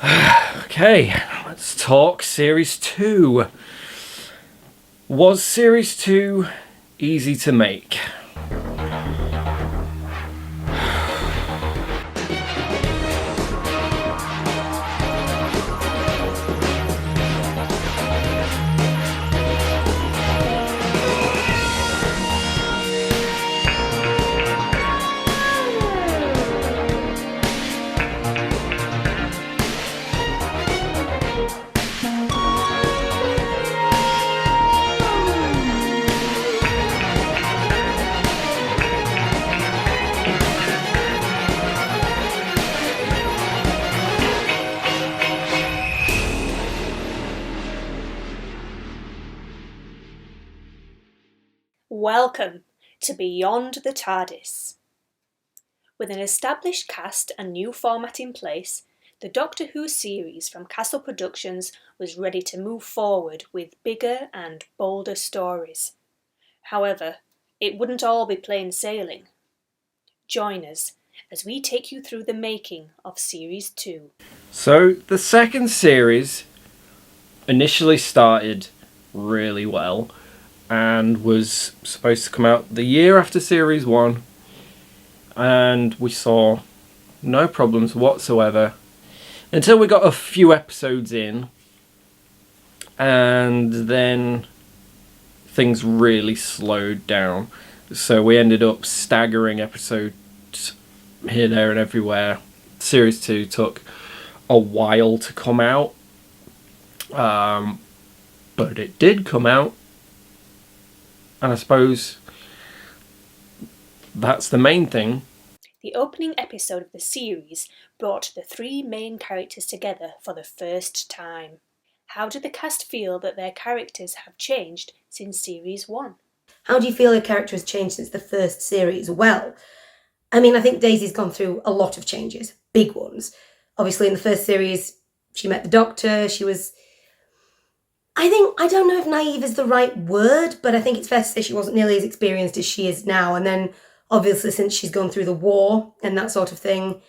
Okay, let's talk Series 2. Was Series 2 easy to make? Welcome to Beyond the TARDIS. With an established cast and new format in place, the Doctor Who series from Castle Productions was ready to move forward with bigger and bolder stories. However, it wouldn't all be plain sailing. Join us as we take you through the making of Series 2. So, the second series initially started really well and was supposed to come out the year after Series 1, and we saw no problems whatsoever until we got a few episodes in, and then things really slowed down. So we ended up staggering episodes here, there and everywhere. Series 2 took a while to come out, but it did come out. And I suppose that's the main thing. The opening episode of the series brought the three main characters together for the first time. How did the cast feel that their characters have changed since Series 1? How do you feel your character has changed since the first series? Well, I mean, I think Daisy's gone through a lot of changes, big ones. Obviously, in the first series, she met the Doctor. She was, I don't know if naive is the right word, but I think it's fair to say she wasn't nearly as experienced as she is now. And then, obviously, since she's gone through the war and that sort of thing,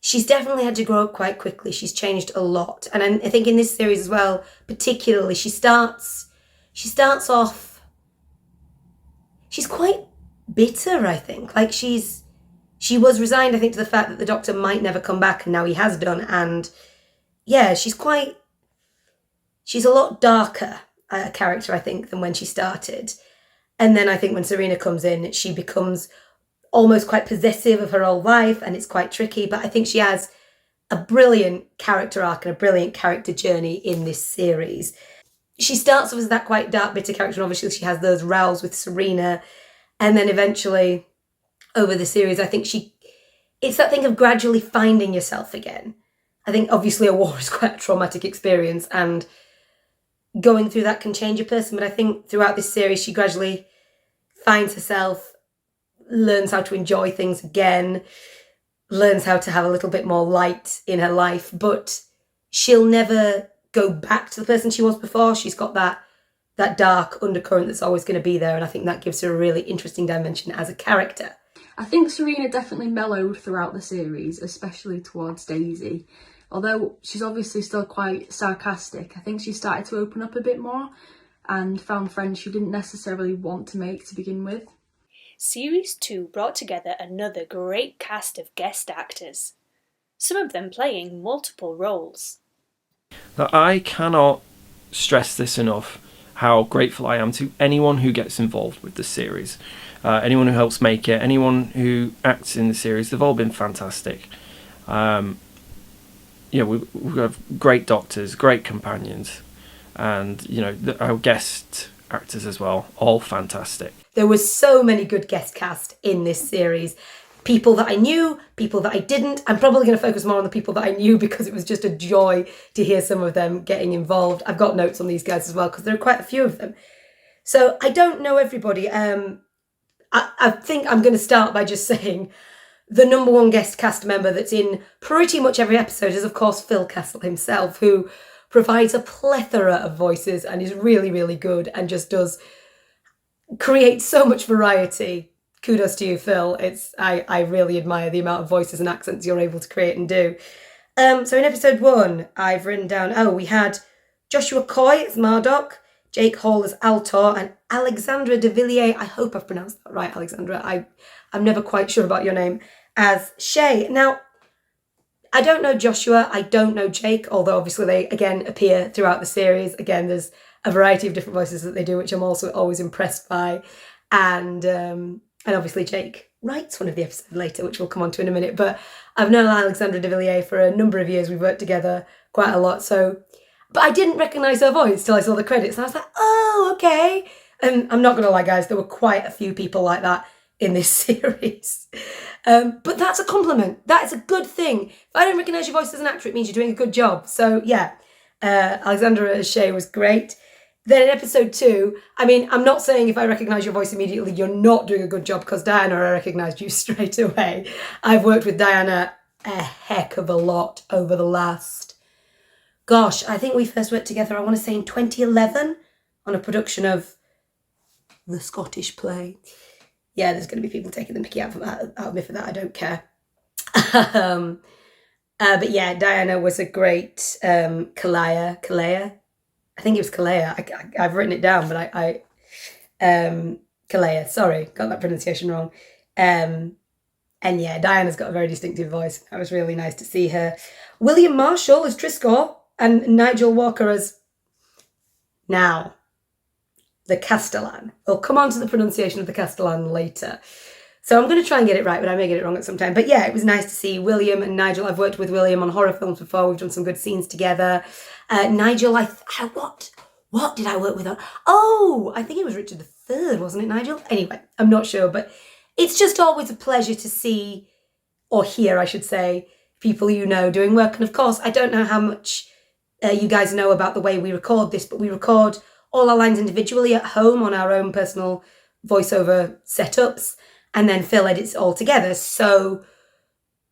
she's definitely had to grow up quite quickly. She's changed a lot. And I think in this series as well, particularly, she starts off, she's quite bitter, I think. Like, she was resigned, I think, to the fact that the Doctor might never come back, and now he has done. And yeah, she's a lot darker character, I think, than when she started. And then I think when Serena comes in, she becomes almost quite possessive of her old life, and it's quite tricky. But I think she has a brilliant character arc and a brilliant character journey in this series. She starts off as that quite dark, bitter character, and obviously she has those rows with Serena. And then eventually, over the series, I think it's that thing of gradually finding yourself again. I think obviously a war is quite a traumatic experience, and going through that can change a person. But I think throughout this series, she gradually finds herself, learns how to enjoy things again, learns how to have a little bit more light in her life, but she'll never go back to the person she was before. She's got that dark undercurrent that's always going to be there, and I think that gives her a really interesting dimension as a character. I think Serena definitely mellowed throughout the series, especially towards Daisy. Although she's obviously still quite sarcastic, I think she started to open up a bit more and found friends she didn't necessarily want to make to begin with. Series 2 brought together another great cast of guest actors, some of them playing multiple roles. Now, I cannot stress this enough, how grateful I am to anyone who gets involved with the series. Anyone who helps make it, anyone who acts in the series, they've all been fantastic. We've got great doctors, great companions, and our guest actors as well, all fantastic. There was so many good guest cast in this series. People that I knew, people that I didn't. I'm probably going to focus more on the people that I knew because it was just a joy to hear some of them getting involved. I've got notes on these guys as well because there are quite a few of them. So I don't know everybody. I think I'm going to start by just saying the number one guest cast member that's in pretty much every episode is, of course, Phil Castle himself, who provides a plethora of voices and is really, really good and just does create so much variety. Kudos to you, Phil. I really admire the amount of voices and accents you're able to create and do. So in episode 1, I've written down, we had Joshua Coy as Marduk, Jake Hall as Altor, and Alexandra de Villiers, I hope I've pronounced that right, Alexandra, I'm never quite sure about your name, as Shay. Now, I don't know Joshua, I don't know Jake, although obviously they, again, appear throughout the series. Again, there's a variety of different voices that they do, which I'm also always impressed by. And obviously Jake writes one of the episodes later, which we'll come on to in a minute. But I've known Alexandra de Villiers for a number of years. We've worked together quite a lot. But I didn't recognise her voice till I saw the credits. And I was like, oh, okay. And I'm not going to lie, guys, there were quite a few people like that in this series. But that's a compliment. That is a good thing. If I don't recognise your voice as an actor, it means you're doing a good job. So yeah, Alexandra as Shay was great. Then in episode 2, I mean, I'm not saying if I recognise your voice immediately, you're not doing a good job, because Diana, I recognised you straight away. I've worked with Diana a heck of a lot over the last, I think we first worked together, I want to say in 2011, on a production of the Scottish play. Yeah, there's going to be people taking the mickey out of me for that. I don't care. But yeah, Diana was a great Kalea. I think it was Kalea. I've written it down, but Kalea. Sorry, got that pronunciation wrong. And yeah, Diana's got a very distinctive voice. That was really nice to see her. William Marshall as Triscor and Nigel Walker as the Castellan. We'll come on to the pronunciation of the Castellan later. So I'm going to try and get it right, but I may get it wrong at some time. But yeah, it was nice to see William and Nigel. I've worked with William on horror films before. We've done some good scenes together. Nigel, what did I work with on? Oh, I think it was Richard III, wasn't it, Nigel? Anyway, I'm not sure, but it's just always a pleasure to see, or hear, I should say, people you know doing work. And of course, I don't know how much you guys know about the way we record this, but we record all our lines individually at home on our own personal voiceover setups, and then Phil edits it all together. So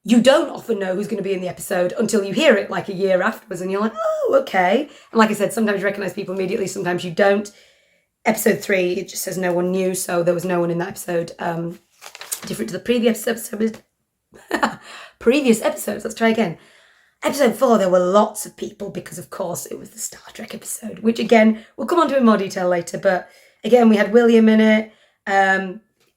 you don't often know who's going to be in the episode until you hear it like a year afterwards, and you're like, oh, okay. And like I said, sometimes you recognise people immediately, sometimes you don't. Episode 3, it just says no one knew, so there was no one in that episode. Different to the previous episodes. Previous episodes, let's try again. Episode 4, there were lots of people because, of course, it was the Star Trek episode, which, again, we'll come on to in more detail later. But, again, we had William in it.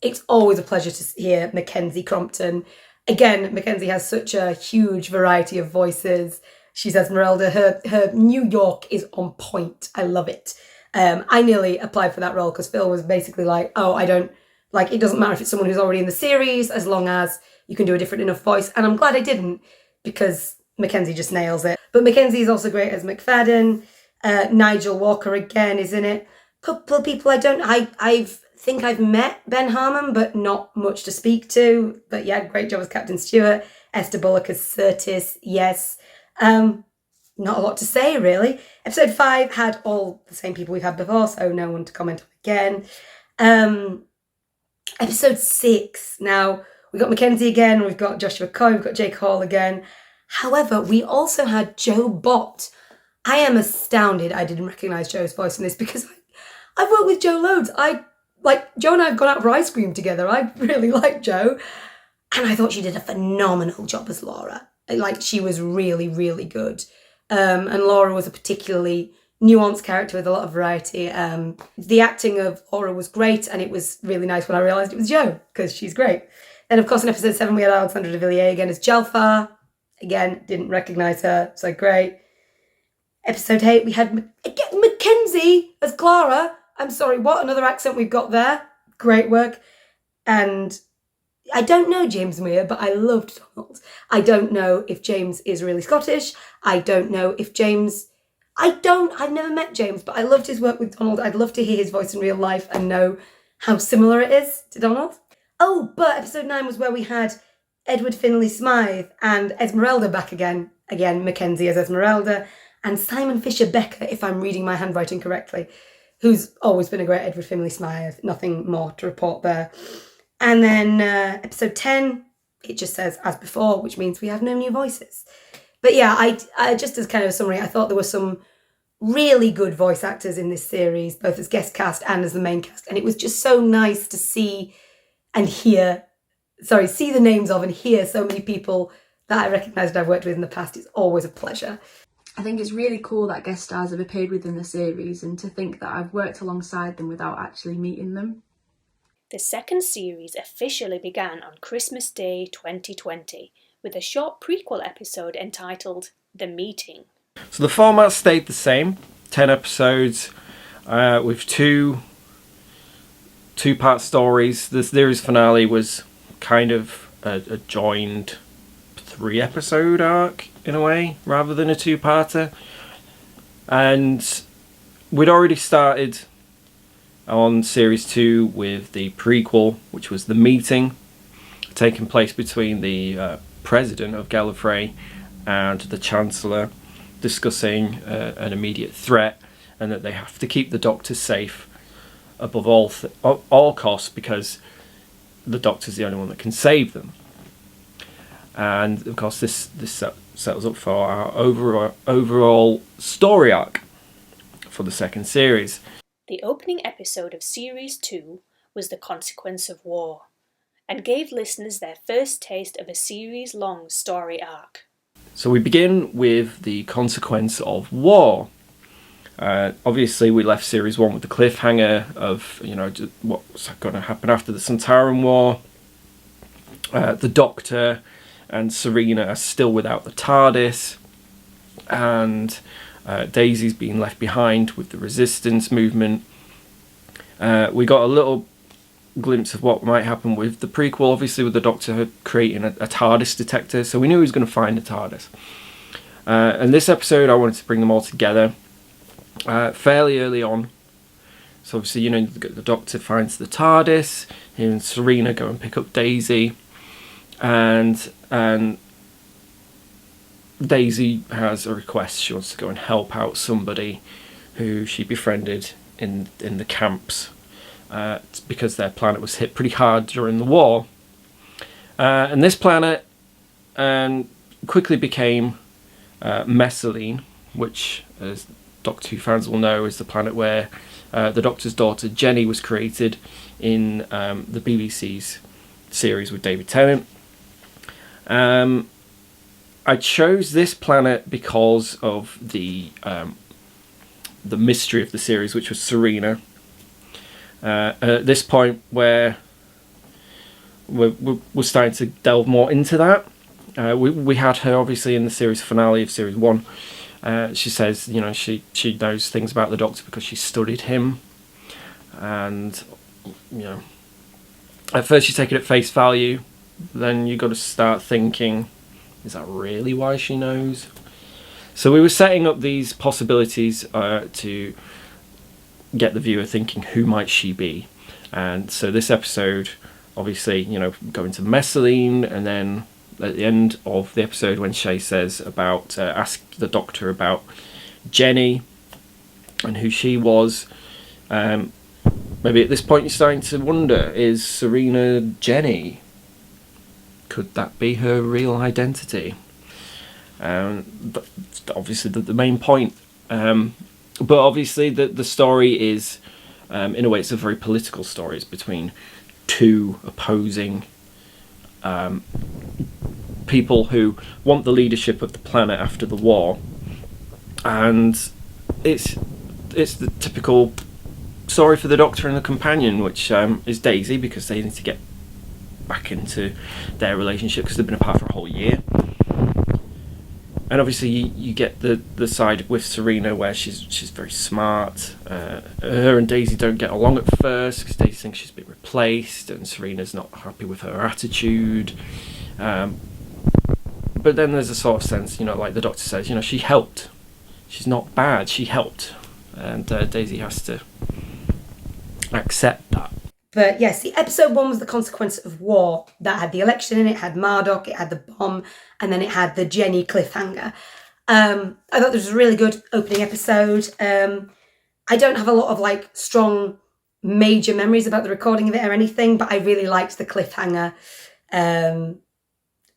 It's always a pleasure to hear Mackenzie Crompton. Again, Mackenzie has such a huge variety of voices. She's Esmeralda. Her New York is on point. I love it. I nearly applied for that role because Phil was basically like, it doesn't matter if it's someone who's already in the series, as long as you can do a different enough voice. And I'm glad I didn't, because Mackenzie just nails it. But Mackenzie is also great as McFadden. Nigel Walker again is in it. Couple of people I think I've met Ben Harmon, but not much to speak to. But yeah, great job as Captain Stewart. Esther Bullock as Curtis, yes. Not a lot to say, really. Episode 5 had all the same people we've had before, so no one to comment on again. Episode 6, now we've got Mackenzie again, we've got Joshua Coy, we've got Jake Hall again. However, we also had Joe Bott. I am astounded I didn't recognise Joe's voice in this, because I've worked with Joe loads. Joe and I have gone out for ice cream together. I really like Joe. And I thought she did a phenomenal job as Laura. She was really, really good. And Laura was a particularly nuanced character with a lot of variety. The acting of Laura was great, and it was really nice when I realised it was Joe, because she's great. Then, of course, in episode 7, we had Alexandra de Villiers again as Jalfar. Again, didn't recognise her, so great. Episode 8, we had Mackenzie as Clara. I'm sorry, what another accent we've got there. Great work. And I don't know James Muir, but I loved Donald. I don't know if James is really Scottish. I don't know if James... I've never met James, but I loved his work with Donald. I'd love to hear his voice in real life and know how similar it is to Donald. Oh, but episode 9 was where we had Edward Finlay Smythe and Esmeralda back again. Again, Mackenzie as Esmeralda. And Simon Fisher Becker, if I'm reading my handwriting correctly, who's always been a great Edward Finlay Smythe. Nothing more to report there. And then episode 10, it just says as before, which means we have no new voices. But yeah, I just as kind of a summary, I thought there were some really good voice actors in this series, both as guest cast and as the main cast. And it was just so nice to see the names of and hear so many people that I recognised I've worked with in the past. It's always a pleasure. I think it's really cool that guest stars have appeared within the series, and to think that I've worked alongside them without actually meeting them. The second series officially began on Christmas Day 2020 with a short prequel episode entitled The Meeting. So the format stayed the same, 10 episodes with two-part stories. The series finale was kind of a joined 3-episode arc in a way, rather than a 2-parter. And we'd already started on series 2 with the prequel, which was The Meeting, taking place between the president of Gallifrey and the Chancellor, discussing an immediate threat and that they have to keep the Doctor safe above all costs, because the Doctor's the only one that can save them. And of course this sets us up for our overall story arc for the second series. The opening episode of Series 2 was The Consequence of War, and gave listeners their first taste of a series-long story arc. So we begin with The Consequence of War. Obviously we left Series 1 with the cliffhanger of, what's going to happen after the Sontaran War. The Doctor and Serena are still without the TARDIS, and Daisy's being left behind with the resistance movement. We got a little glimpse of what might happen with the prequel, obviously with the Doctor creating a TARDIS detector, so we knew he was going to find the TARDIS. And this episode I wanted to bring them all together fairly early on. So obviously, the Doctor finds the TARDIS, him and Serena go and pick up Daisy, and Daisy has a request. She wants to go and help out somebody who she befriended in the camps, because their planet was hit pretty hard during the war. And this planet quickly became Messaline, which, as Doctor Who fans will know, is the planet where the Doctor's daughter Jenny was created in the BBC's series with David Tennant. I chose this planet because of the mystery of the series, which was Serena. At this point, where we're starting to delve more into that, we had her obviously in the series finale of Series 1. She says, she knows things about the Doctor because she studied him, and at first you take it at face value. Then you got to start thinking, is that really why she knows? So we were setting up these possibilities to get the viewer thinking, who might she be? And so this episode, obviously, going to Messaline, and then at the end of the episode when Shay says about, ask the Doctor about Jenny and who she was, maybe at this point you're starting to wonder, is Serena Jenny? Could that be her real identity? But obviously the main point. But obviously the story is, in a way, it's a very political story. It's between two opposing people who want the leadership of the planet after the war. And it's the typical story for the Doctor and the companion, which is Daisy, because they need to get back into their relationship because they've been apart for a whole year. And obviously you get the side with Serena where she's very smart. Her and Daisy don't get along at first because Daisy thinks she's been replaced and Serena's not happy with her attitude. But then there's a sort of sense, like the Doctor says, she helped. She's not bad, she helped. And Daisy has to accept that. But yes, the episode 1 was The Consequence of War. That had the election in it, had Marduk, it had the bomb, and then it had the Jenny cliffhanger. I thought this was a really good opening episode. I don't have a lot of strong major memories about the recording of it or anything, but I really liked the cliffhanger.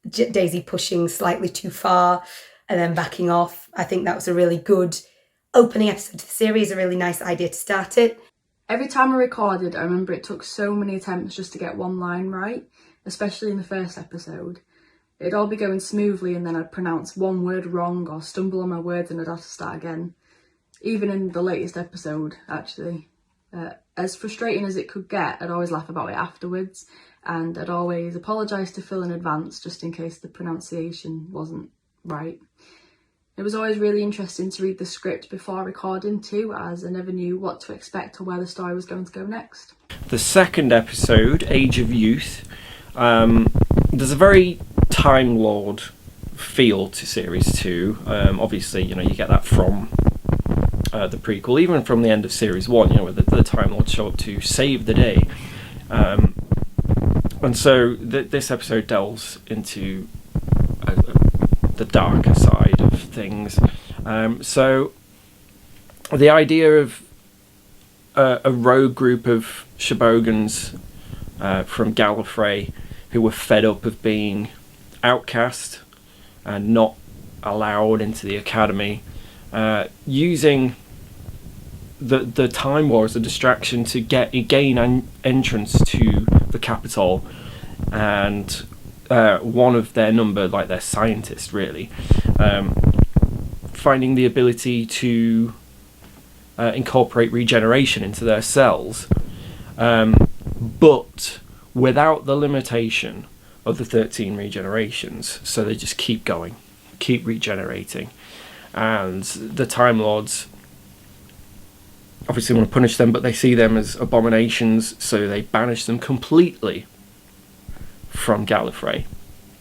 Daisy pushing slightly too far and then backing off. I think that was a really good opening episode to the series, a really nice idea to start it. Every time I recorded, I remember it took so many attempts just to get one line right, especially in the first episode. It'd all be going smoothly and then I'd pronounce one word wrong or stumble on my words and I'd have to start again. Even in the latest episode, actually. As frustrating as it could get, I'd always laugh about it afterwards, and I'd always apologise to Phil in advance just in case the pronunciation wasn't right. It was always really interesting to read the script before recording too, as I never knew what to expect or where the story was going to go next. The second episode, Age of Youth, there's a very Time Lord feel to Series 2. Obviously, you get that from the prequel, even from the end of Series 1, where the Time Lords show up to save the day. And so this episode delves into the darker side of things. So the idea of a rogue group of Shobogans from Gallifrey who were fed up of being outcast and not allowed into the academy, using the Time War as a distraction to gain an entrance to the capital, and one of their number, like their scientist really, finding the ability to incorporate regeneration into their cells, but without the limitation of the 13 regenerations, so they just keep going, keep regenerating. And the Time Lords obviously want to punish them, but they see them as abominations, so they banish them completely from Gallifrey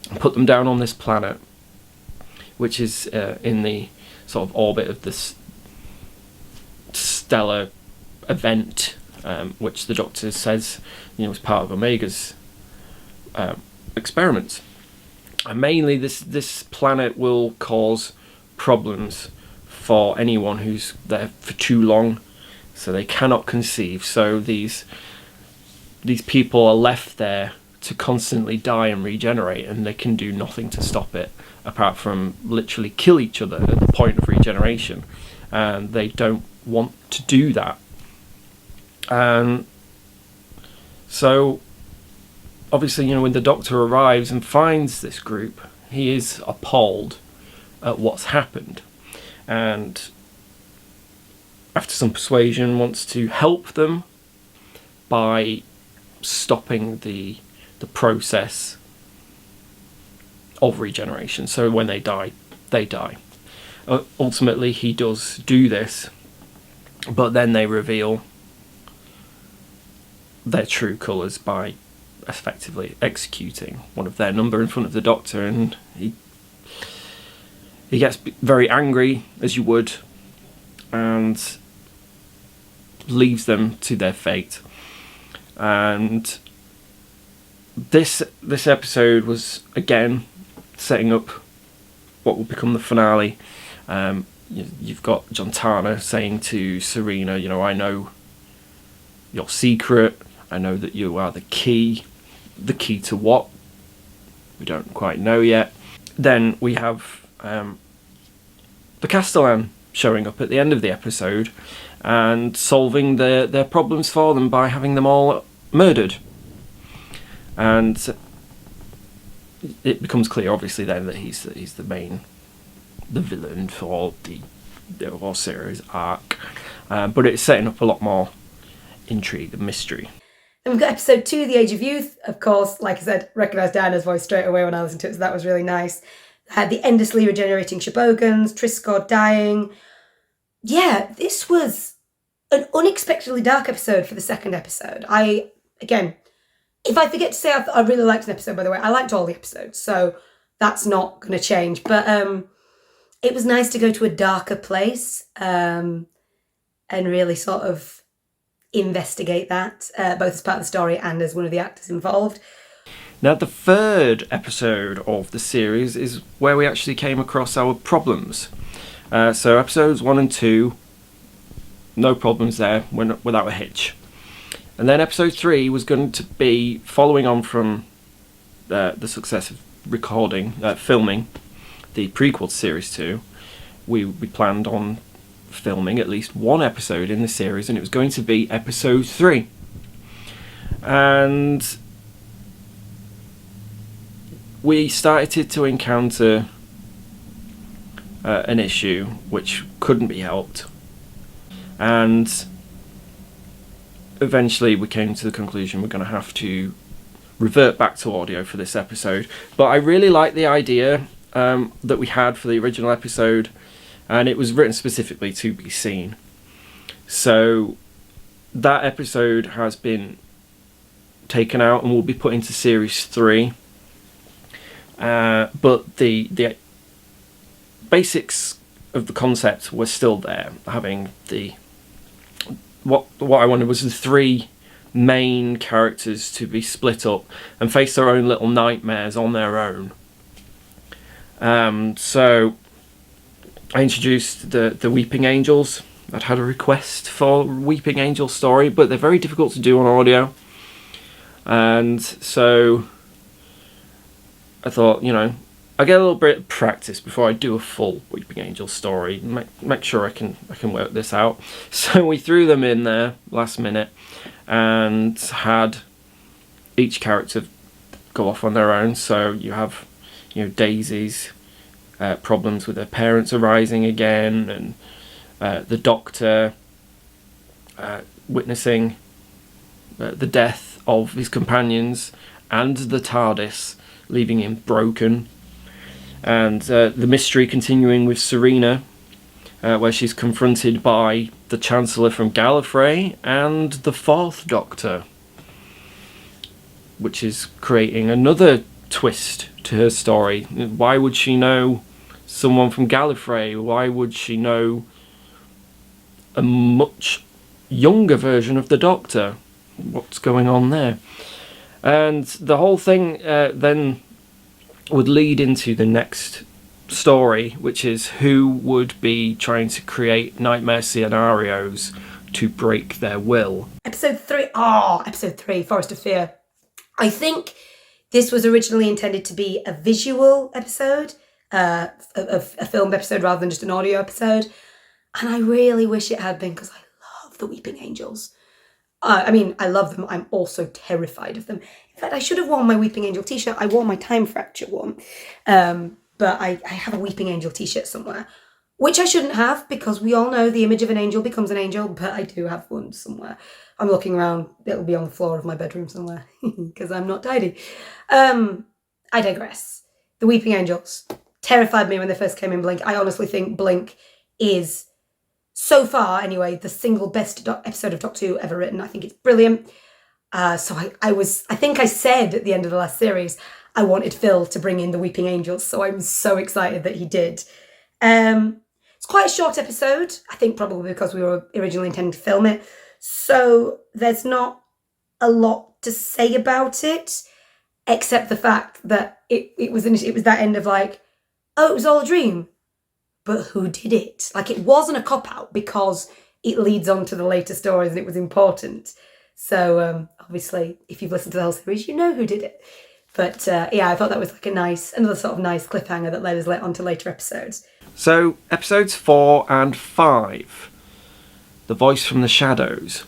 and put them down on this planet, which is in the sort of orbit of this stellar event, which the Doctor says was part of Omega's experiments. And mainly this planet will cause problems for anyone who's there for too long, so they cannot conceive. So these people are left there to constantly die and regenerate, and they can do nothing to stop it apart from literally kill each other at the point of regeneration, and they don't want to do that. So obviously, when the Doctor arrives and finds this group, he is appalled at what's happened, and after some persuasion wants to help them by stopping the process of regeneration. So when they die, they die. Ultimately, he does do this, but then they reveal their true colours by effectively executing one of their number in front of the Doctor, and he gets very angry, as you would, and leaves them to their fate. And this episode was again setting up what will become the finale. You've got Jontana saying to Serena, I know your secret, I know that you are the key to what? We don't quite know yet. Then we have the Castellan showing up at the end of the episode and solving their problems for them by having them all murdered. And it becomes clear, obviously, then that he's the villain for the whole series arc. But it's setting up a lot more intrigue and mystery. Then we've got episode 2, The Age of Youth. Of course, like I said, recognised Diana's voice straight away when I listened to it, so that was really nice. The endlessly regenerating Shobogans, Triscor dying. Yeah, this was an unexpectedly dark episode for the second episode. If I forget to say I really liked an episode, by the way, I liked all the episodes, so that's not going to change. But it was nice to go to a darker place and really sort of investigate that, both as part of the story and as one of the actors involved. Now, the third episode of the series is where we actually came across our problems. So episodes 1 and 2, no problems there, without a hitch. And then episode 3 was going to be following on from the success of filming the prequel to Series 2. We planned on filming at least one episode in the series, and it was going to be episode 3. And we started to encounter an issue which couldn't be helped, and eventually we came to the conclusion we're going to have to revert back to audio for this episode. But I really like the idea that we had for the original episode, and it was written specifically to be seen. So that episode has been taken out and will be put into series 3. But the basics of the concept were still there. Having what I wanted was the 3 main characters to be split up and face their own little nightmares on their own. So I introduced the Weeping Angels. I'd had a request for Weeping Angel story, but they're very difficult to do on audio. And so I thought, I get a little bit of practice before I do a full Weeping Angel story. Make sure I can work this out. So we threw them in there last minute and had each character go off on their own. So you have, Daisy's problems with her parents arising again, and the Doctor witnessing the death of his companions, and the TARDIS leaving him broken. And the mystery continuing with Serena, where she's confronted by the Chancellor from Gallifrey and the 4th Doctor, which is creating another twist to her story. Why would she know someone from Gallifrey? Why would she know a much younger version of the Doctor? What's going on there? And the whole thing then would lead into the next story, which is who would be trying to create nightmare scenarios to break their will. Episode 3, Forest of Fear. I think this was originally intended to be a visual episode, a filmed episode rather than just an audio episode. And I really wish it had been, because I love the Weeping Angels. I love them. I'm also terrified of them. In fact, I should have worn my Weeping Angel t-shirt. I wore my Time Fracture one. But I have a Weeping Angel t-shirt somewhere, which I shouldn't have, because we all know the image of an angel becomes an angel, but I do have one somewhere. I'm looking around. It'll be on the floor of my bedroom somewhere, because I'm not tidy. I digress. The Weeping Angels terrified me when they first came in Blink. I honestly think Blink is, so far anyway, the single best episode of Doctor Who ever written. I think it's brilliant. So I think I said at the end of the last series, I wanted Phil to bring in the Weeping Angels, so I'm so excited that he did. It's quite a short episode, I think probably because we were originally intending to film it, so there's not a lot to say about it, except the fact that it was that end of like, oh, it was all a dream, but who did it? Like, it wasn't a cop-out because it leads on to the later stories and it was important. So obviously, if you've listened to the whole series, you know who did it. But I thought that was like another sort of nice cliffhanger that led us on to later episodes. So, episodes 4 and 5, The Voice from the Shadows.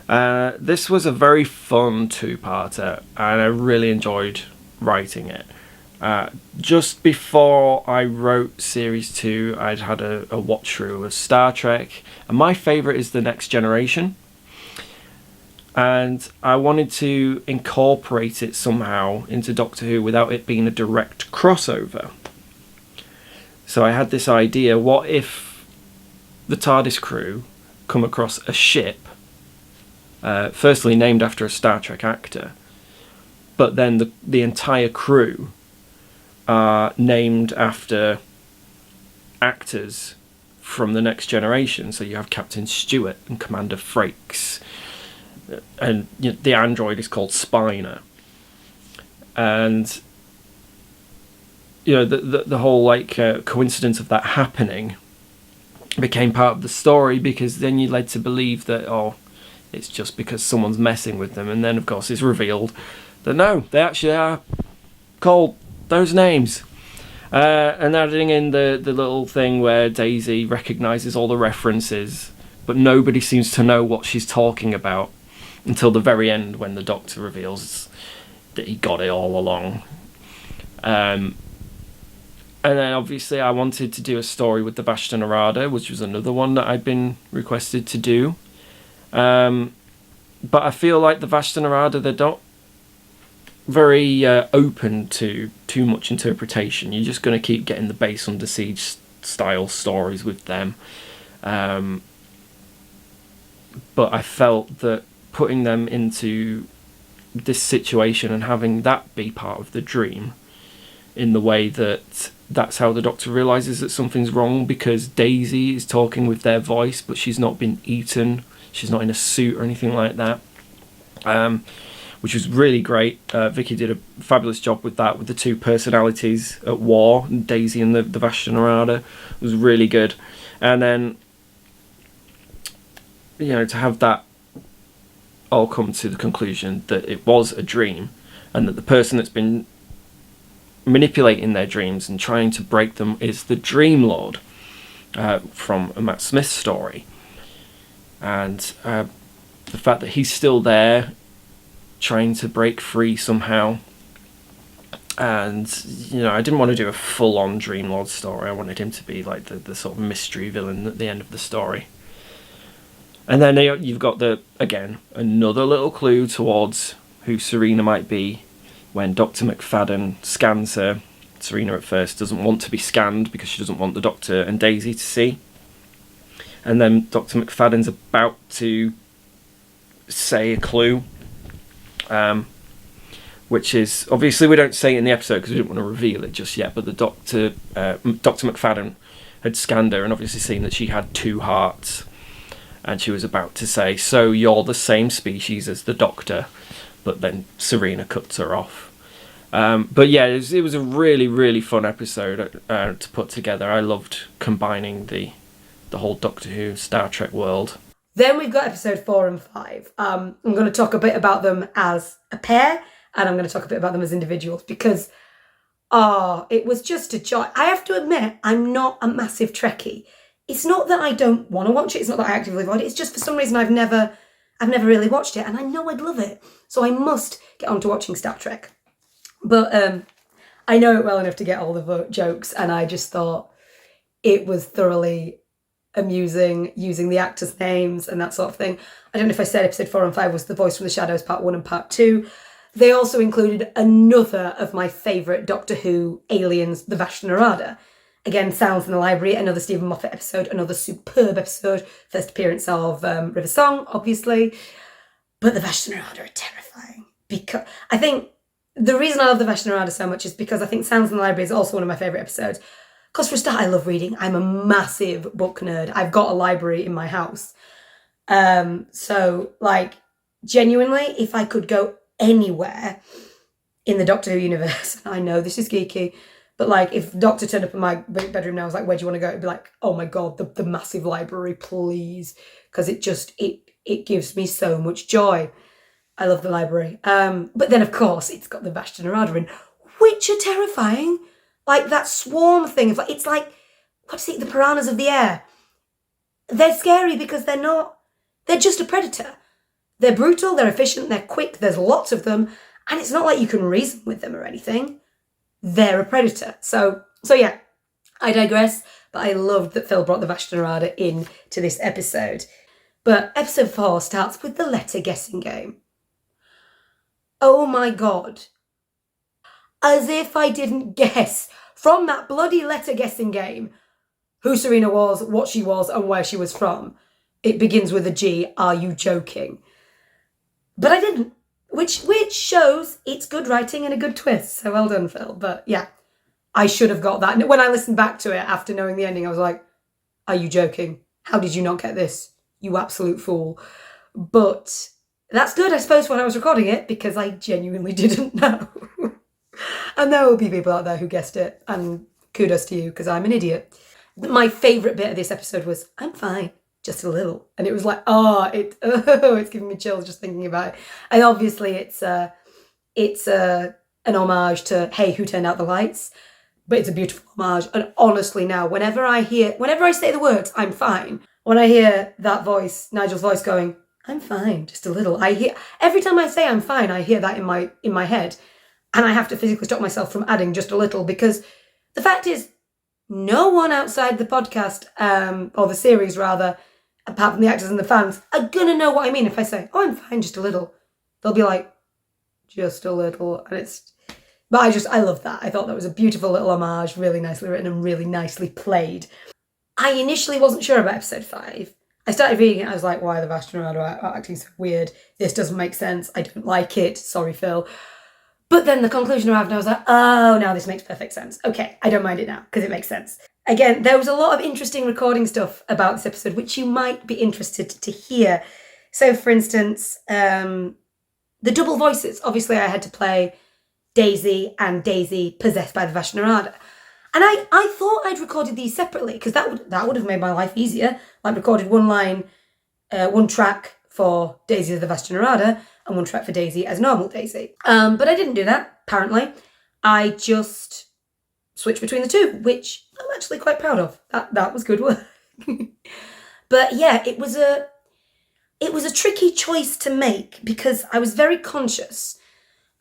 This was a very fun 2-parter, and I really enjoyed writing it. Just before I wrote Series 2, I'd had a watch-through of Star Trek, and my favourite is The Next Generation. And I wanted to incorporate it somehow into Doctor Who without it being a direct crossover. So I had this idea, what if the TARDIS crew come across a ship, firstly named after a Star Trek actor, but then the entire crew are named after actors from The Next Generation. So you have Captain Stewart and Commander Frakes, and the android is called Spiner, and the whole coincidence of that happening became part of the story, because then you're led to believe that it's just because someone's messing with them, and then of course it's revealed that no, they actually are called those names. And adding in the little thing where Daisy recognises all the references, but nobody seems to know what she's talking about until the very end when the Doctor reveals that he got it all along. And then obviously I wanted to do a story with the Vashta Nerada, which was another one that I'd been requested to do. But I feel like the Vashta Nerada, they're not very open to too much interpretation. You're just going to keep getting the base Under Siege style stories with them. But I felt that putting them into this situation and having that be part of the dream, in the way that that's how the Doctor realises that something's wrong, because Daisy is talking with their voice, but she's not been eaten. She's not in a suit or anything like that. Which was really great. Vicki did a fabulous job with that, with the two personalities at war, Daisy and the Vashta Nerada. It was really good. And then, to have that all come to the conclusion that it was a dream, and that the person that's been manipulating their dreams and trying to break them is the Dream Lord, from a Matt Smith story. And the fact that he's still there, trying to break free somehow. And, I didn't want to do a full-on Dream Lord story. I wanted him to be like the sort of mystery villain at the end of the story. And then you've got, another little clue towards who Serena might be when Dr. McFadden scans her. Serena at first doesn't want to be scanned because she doesn't want the Doctor and Daisy to see. And then Dr. McFadden's about to say a clue, which is, obviously we don't say it in the episode because we didn't want to reveal it just yet, but the Dr. McFadden had scanned her and obviously seen that she had 2 hearts, and she was about to say, "So you're the same species as the Doctor," but then Serena cuts her off. But yeah, it was a really, really fun episode to put together. I loved combining the whole Doctor Who, Star Trek world. Then we've got episode 4 and 5. I'm going to talk a bit about them as a pair, and I'm going to talk a bit about them as individuals, because it was just a joy. I have to admit, I'm not a massive Trekkie. It's not that I don't want to watch it, it's not that I actively avoid it, it's just for some reason I've never really watched it, and I know I'd love it. So I must get on to watching Star Trek. But I know it well enough to get all the jokes, and I just thought it was thoroughly amusing, using the actors' names and that sort of thing. I don't know if I said episode 4 and 5 was The Voice from the Shadows Part 1 and Part 2. They also included another of my favourite Doctor Who aliens, the Vashta Nerada. Again, Sounds in the Library, another Stephen Moffat episode, another superb episode. First appearance of River Song, obviously. But the Vashta Nerada are terrifying. Because I think the reason I love the Vashta Nerada so much is because I think Sounds in the Library is also one of my favourite episodes. Because for a start, I love reading. I'm a massive book nerd. I've got a library in my house. So, genuinely, if I could go anywhere in the Doctor Who universe, I know this is geeky, but if Doctor turned up in my bedroom now, I was like, where do you want to go? It'd be like, oh my God, the massive library, please. Because it gives me so much joy. I love the library. But then, of course, it's got the Vashta Nerada in, which are terrifying. That swarm thing. It's like, the piranhas of the air. They're scary because they're just a predator. They're brutal, they're efficient, they're quick, there's lots of them, and it's not like you can reason with them or anything. They're a predator. So yeah, I digress, but I loved that Phil brought the Vashta Nerada in to this episode. But episode 4 starts with the letter guessing game. Oh my God. As if I didn't guess from that bloody letter guessing game who Serena was, what she was, and where she was from. It begins with a G. Are you joking? But I didn't, which shows it's good writing and a good twist. So well done, Phil. But yeah, I should have got that. When I listened back to it after knowing the ending, I was like, are you joking? How did you not get this? You absolute fool. But that's good, I suppose, when I was recording it, because I genuinely didn't know. And there will be people out there who guessed it, and kudos to you, because I'm an idiot. My favourite bit of this episode was, I'm fine, just a little. And it was like, it's giving me chills just thinking about it. And obviously it's an homage to Hey, Who Turned Out the Lights? But it's a beautiful homage. And honestly now, whenever I say the words, I'm fine, when I hear that voice, Nigel's voice going, I'm fine, just a little, every time I say I'm fine, I hear that in my head. And I have to physically stop myself from adding just a little, because the fact is, no one outside the podcast, or the series rather, apart from the actors and the fans, are going to know what I mean if I say, oh, I'm fine, just a little. They'll be like, just a little. And but I love that. I thought that was a beautiful little homage, really nicely written and really nicely played. I initially wasn't sure about episode 5. I started reading it, I was like, why are the Vashtornado acting so weird? This doesn't make sense. I don't like it. Sorry, Phil. But then the conclusion arrived and I was like, oh, now this makes perfect sense. Okay, I don't mind it now because it makes sense. Again, there was a lot of interesting recording stuff about this episode, which you might be interested to hear. So, for instance, the double voices. Obviously, I had to play Daisy and Daisy possessed by the Vashtornado. And I thought I'd recorded these separately because that would have made my life easier. Like recorded one line, one track for Daisy as the Vashtornado and one track for Daisy as normal Daisy. But I didn't do that, apparently. I just switched between the two, which I'm actually quite proud of. That was good work. But yeah, it was a tricky choice to make because I was very conscious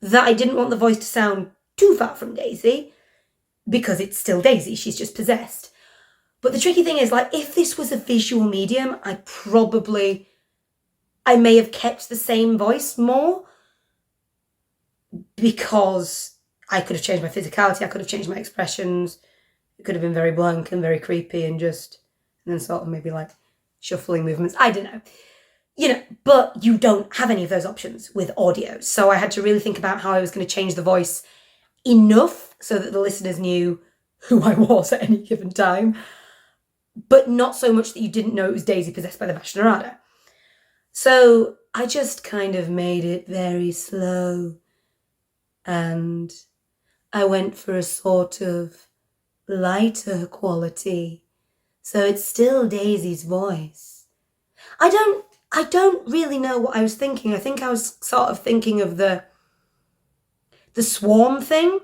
that I didn't want the voice to sound too far from Daisy, because it's still Daisy, she's just possessed. But the tricky thing is, like, if this was a visual medium, I may have kept the same voice more, because I could have changed my physicality, I could have changed my expressions, it could have been very blank and very creepy and then sort of maybe like shuffling movements, I don't know. You know, but you don't have any of those options with audio. So I had to really think about how I was going to change the voice enough so that the listeners knew who I was at any given time, but not so much that you didn't know it was Daisy possessed by the Vashtornado. So I just kind of made it very slow, and I went for a sort of lighter quality. So it's still Daisy's voice. I don't really know what I was thinking. I think I was sort of thinking of the swarm thing,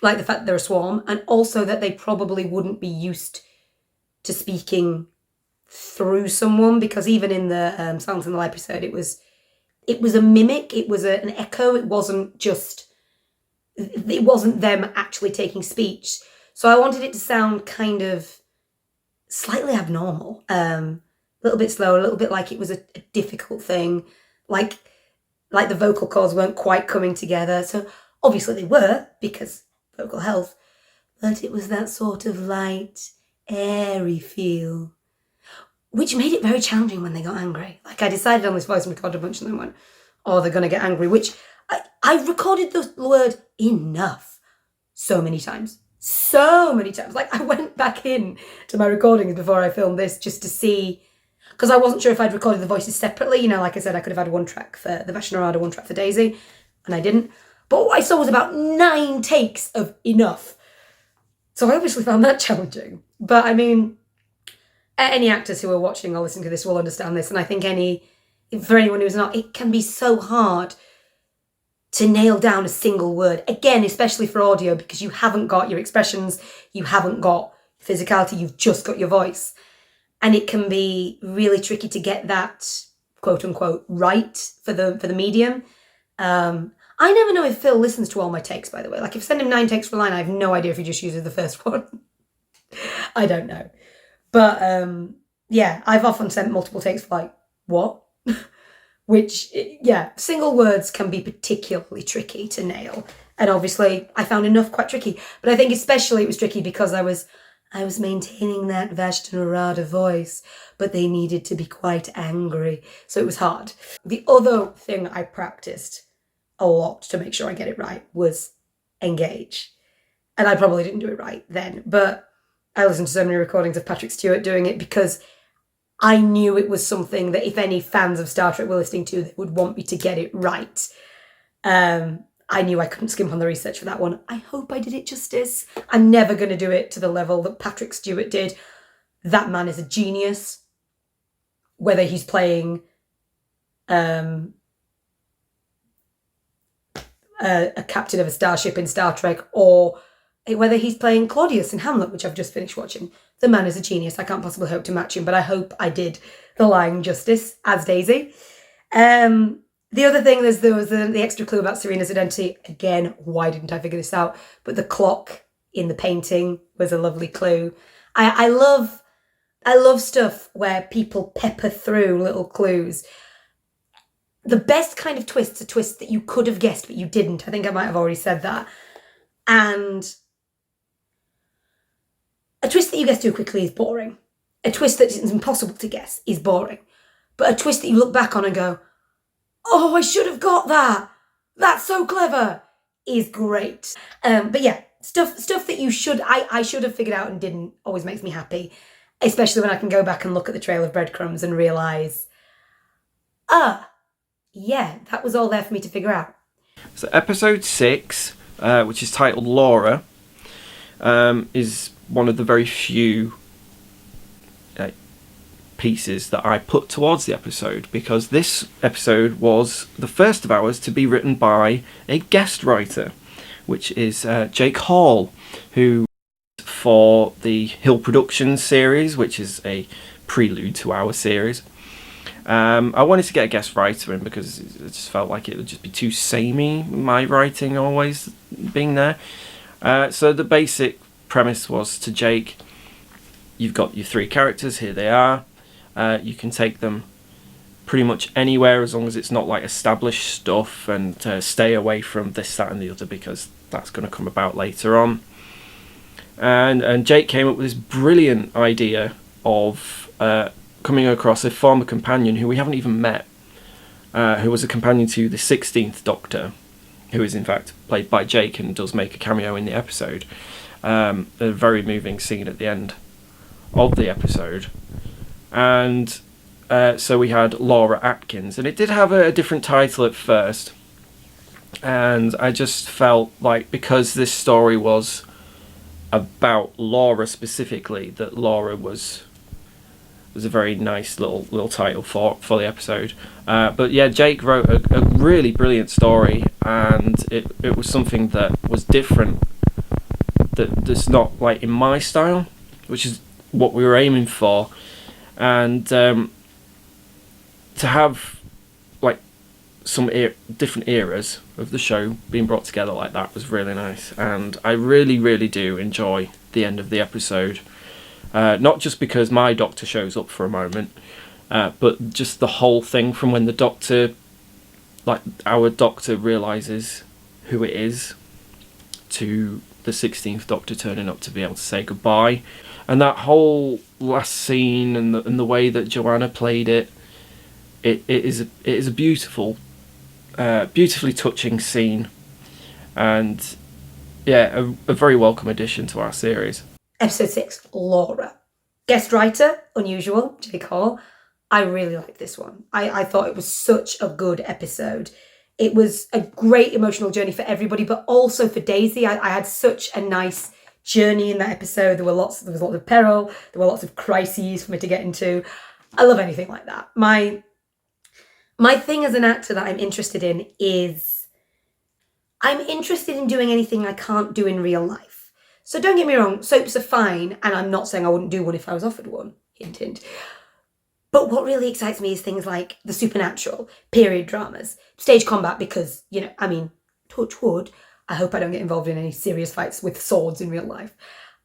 like the fact that they're a swarm, and also that they probably wouldn't be used to speaking through someone, because even in the Silence in the Light episode, it was a mimic, it was an echo, it wasn't them actually taking speech. So I wanted it to sound kind of slightly abnormal, a little bit slow, a little bit like it was a difficult thing, like the vocal cords weren't quite coming together. So obviously they were, because vocal health, but it was that sort of light, airy feel, which made it very challenging when they got angry. Like, I decided on this voice and recorded a bunch and then went, oh, they're going to get angry, which I recorded the word enough so many times. Like, I went back in to my recordings before I filmed this just to see, because I wasn't sure if I'd recorded the voices separately. You know, like I said, I could have had one track for the Vashtornado, one track for Daisy, and I didn't. But what I saw was about 9 takes of enough. So I obviously found that challenging. But I mean, any actors who are watching or listening to this will understand this. And I think for anyone who's not, it can be so hard to nail down a single word. Again, especially for audio, because you haven't got your expressions, you haven't got physicality, you've just got your voice. And it can be really tricky to get that, quote unquote, right for the medium. I never know if Phil listens to all my takes, by the way. Like, if I send him 9 takes for a line, I have no idea if he just uses the first one. I don't know. But, yeah, I've often sent multiple takes for, like, what? Which, yeah, single words can be particularly tricky to nail. And obviously, I found enough quite tricky. But I think especially it was tricky because I was maintaining that Vashtornado voice, but they needed to be quite angry. So it was hard. The other thing I practiced a lot to make sure I get it right was engage. And I probably didn't do it right then, but I listened to so many recordings of Patrick Stewart doing it because I knew it was something that if any fans of Star Trek were listening to, they would want me to get it right. I knew I couldn't skimp on the research for that one. I hope I did it justice. I'm never going to do it to the level that Patrick Stewart did. That man is a genius. Whether he's playing a captain of a starship in Star Trek, or whether he's playing Claudius in Hamlet, which I've just finished watching. The man is a genius. I can't possibly hope to match him, but I hope I did the line justice as Daisy. The other thing, there was the extra clue about Serena's identity. Again, why didn't I figure this out? But the clock in the painting was a lovely clue. I love stuff where people pepper through little clues. The best kind of twist's a twist that you could have guessed, but you didn't. I think I might have already said that. And a twist that you guess too quickly is boring. A twist that is impossible to guess is boring. But a twist that you look back on and go, oh, I should have got that. That's so clever, is great. But yeah, stuff that I should have figured out and didn't always makes me happy. Especially when I can go back and look at the trail of breadcrumbs and realise, yeah, that was all there for me to figure out. So episode 6, which is titled Laura, is one of the very few pieces that I put towards the episode, because this episode was the first of ours to be written by a guest writer, which is Jake Hall, who for the Hill Productions series, which is a prelude to our series. I wanted to get a guest writer in because it just felt like it would just be too samey, my writing always being there. So the basic premise was to Jake, you've got your 3 characters, here they are. You can take them pretty much anywhere as long as it's not like established stuff, and stay away from this, that and the other, because that's going to come about later on. And Jake came up with this brilliant idea of coming across a former companion who we haven't even met, who was a companion to the 16th Doctor, who is in fact played by Jake and does make a cameo in the episode. A very moving scene at the end of the episode. And so we had Laura Atkins, and it did have a different title at first, and I just felt like, because this story was about Laura specifically, that Laura was a very nice little title for the episode. But yeah, Jake wrote a really brilliant story, and it was something that was different, that's not like in my style, which is what we were aiming for. And to have like some different eras of the show being brought together like that was really nice, and I really, really do enjoy the end of the episode. Not just because my Doctor shows up for a moment, but just the whole thing from when the Doctor, like our Doctor, realises who it is, to the 16th Doctor turning up to be able to say goodbye. And that whole last scene and the way that Joanna played it is a beautiful, beautifully touching scene, and yeah, a very welcome addition to our series. Episode 6, Laura. Guest writer, unusual, Jake Hall. I really liked this one. I thought it was such a good episode. It was a great emotional journey for everybody, but also for Daisy. I had such a nice journey in that episode. There was lots of peril, there were lots of crises for me to get into. I love anything like that. My thing as an actor that I'm interested in is I'm interested in doing anything I can't do in real life. So don't get me wrong, soaps are fine, and I'm not saying I wouldn't do one if I was offered one, hint hint. But what really excites me is things like the supernatural, period dramas, stage combat, because, touch wood, I hope I don't get involved in any serious fights with swords in real life.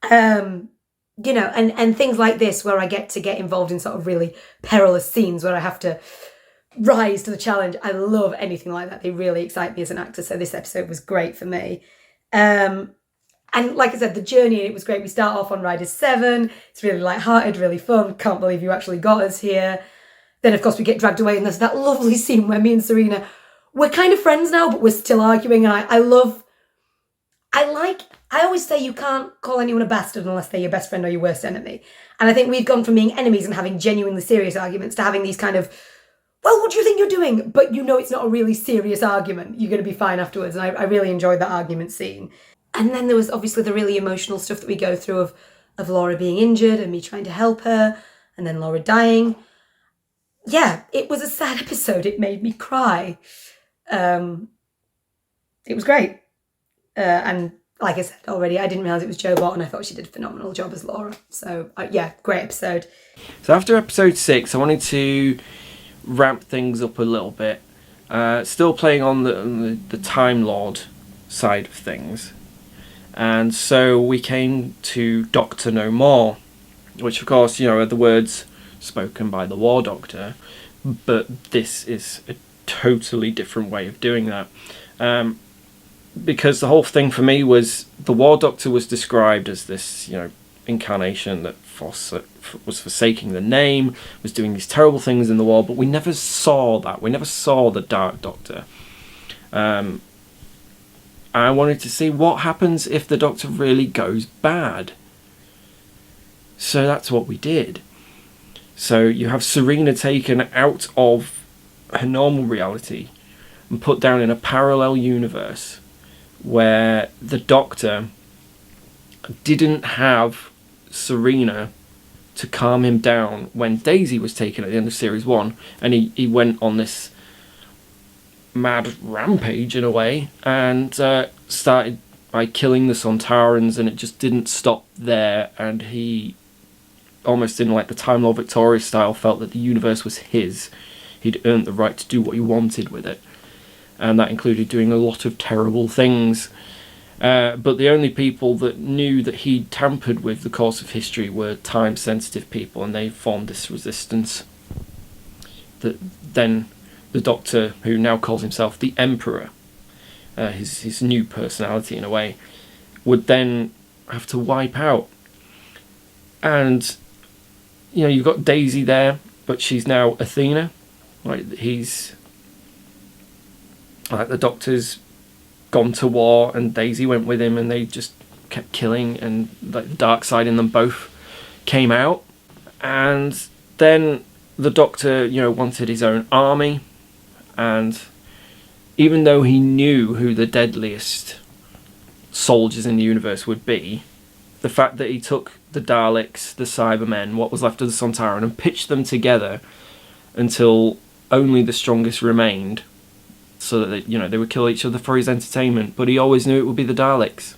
And things like this, where I get to get involved in sort of really perilous scenes where I have to rise to the challenge. I love anything like that. They really excite me as an actor. So this episode was great for me. And like I said, the journey, it was great. We start off on Riders 7. It's really lighthearted, really fun. Can't believe you actually got us here. Then, of course, we get dragged away, and there's that lovely scene where me and Serena, we're kind of friends now, but we're still arguing. And I always say you can't call anyone a bastard unless they're your best friend or your worst enemy. And I think we've gone from being enemies and having genuinely serious arguments to having these kind of, well, what do you think you're doing? But it's not a really serious argument. You're going to be fine afterwards. And I really enjoyed that argument scene. And then there was obviously the really emotional stuff that we go through of Laura being injured and me trying to help her, and then Laura dying. Yeah, it was a sad episode. It made me cry. It was great. And like I said already, I didn't realise it was Jo Bott, and I thought she did a phenomenal job as Laura. So, yeah, great episode. So after episode 6, I wanted to ramp things up a little bit still playing on the Time Lord side of things. And so we came to Doctor No More, which of course, are the words spoken by the War Doctor, but this is a totally different way of doing that. Because the whole thing for me was the War Doctor was described as this, incarnation that was forsaking the name, was doing these terrible things in the war, but we never saw that. We never saw the Dark Doctor. I wanted to see what happens if the Doctor really goes bad. So that's what we did. So you have Serena taken out of her normal reality and put down in a parallel universe where the Doctor didn't have Serena to calm him down when Daisy was taken at the end of series 1, and he went on this mad rampage in a way, and started by killing the Sontarans, and it just didn't stop there, and he, almost in like the Time Lord Victorious style, felt that the universe was his. He'd earned the right to do what he wanted with it, and that included doing a lot of terrible things. But the only people that knew that he'd tampered with the course of history were time-sensitive people, and they formed this resistance. That then the Doctor, who now calls himself the Emperor, his new personality in a way, would then have to wipe out. And, you've got Daisy there, but she's now Athena. Like, the Doctor's gone to war and Daisy went with him, and they just kept killing, and like the dark side in them both came out. And then the Doctor, wanted his own army, and even though he knew who the deadliest soldiers in the universe would be, the fact that he took the Daleks, the Cybermen, what was left of the Sontaran, and pitched them together until only the strongest remained, so that they would kill each other for his entertainment. But he always knew it would be the Daleks,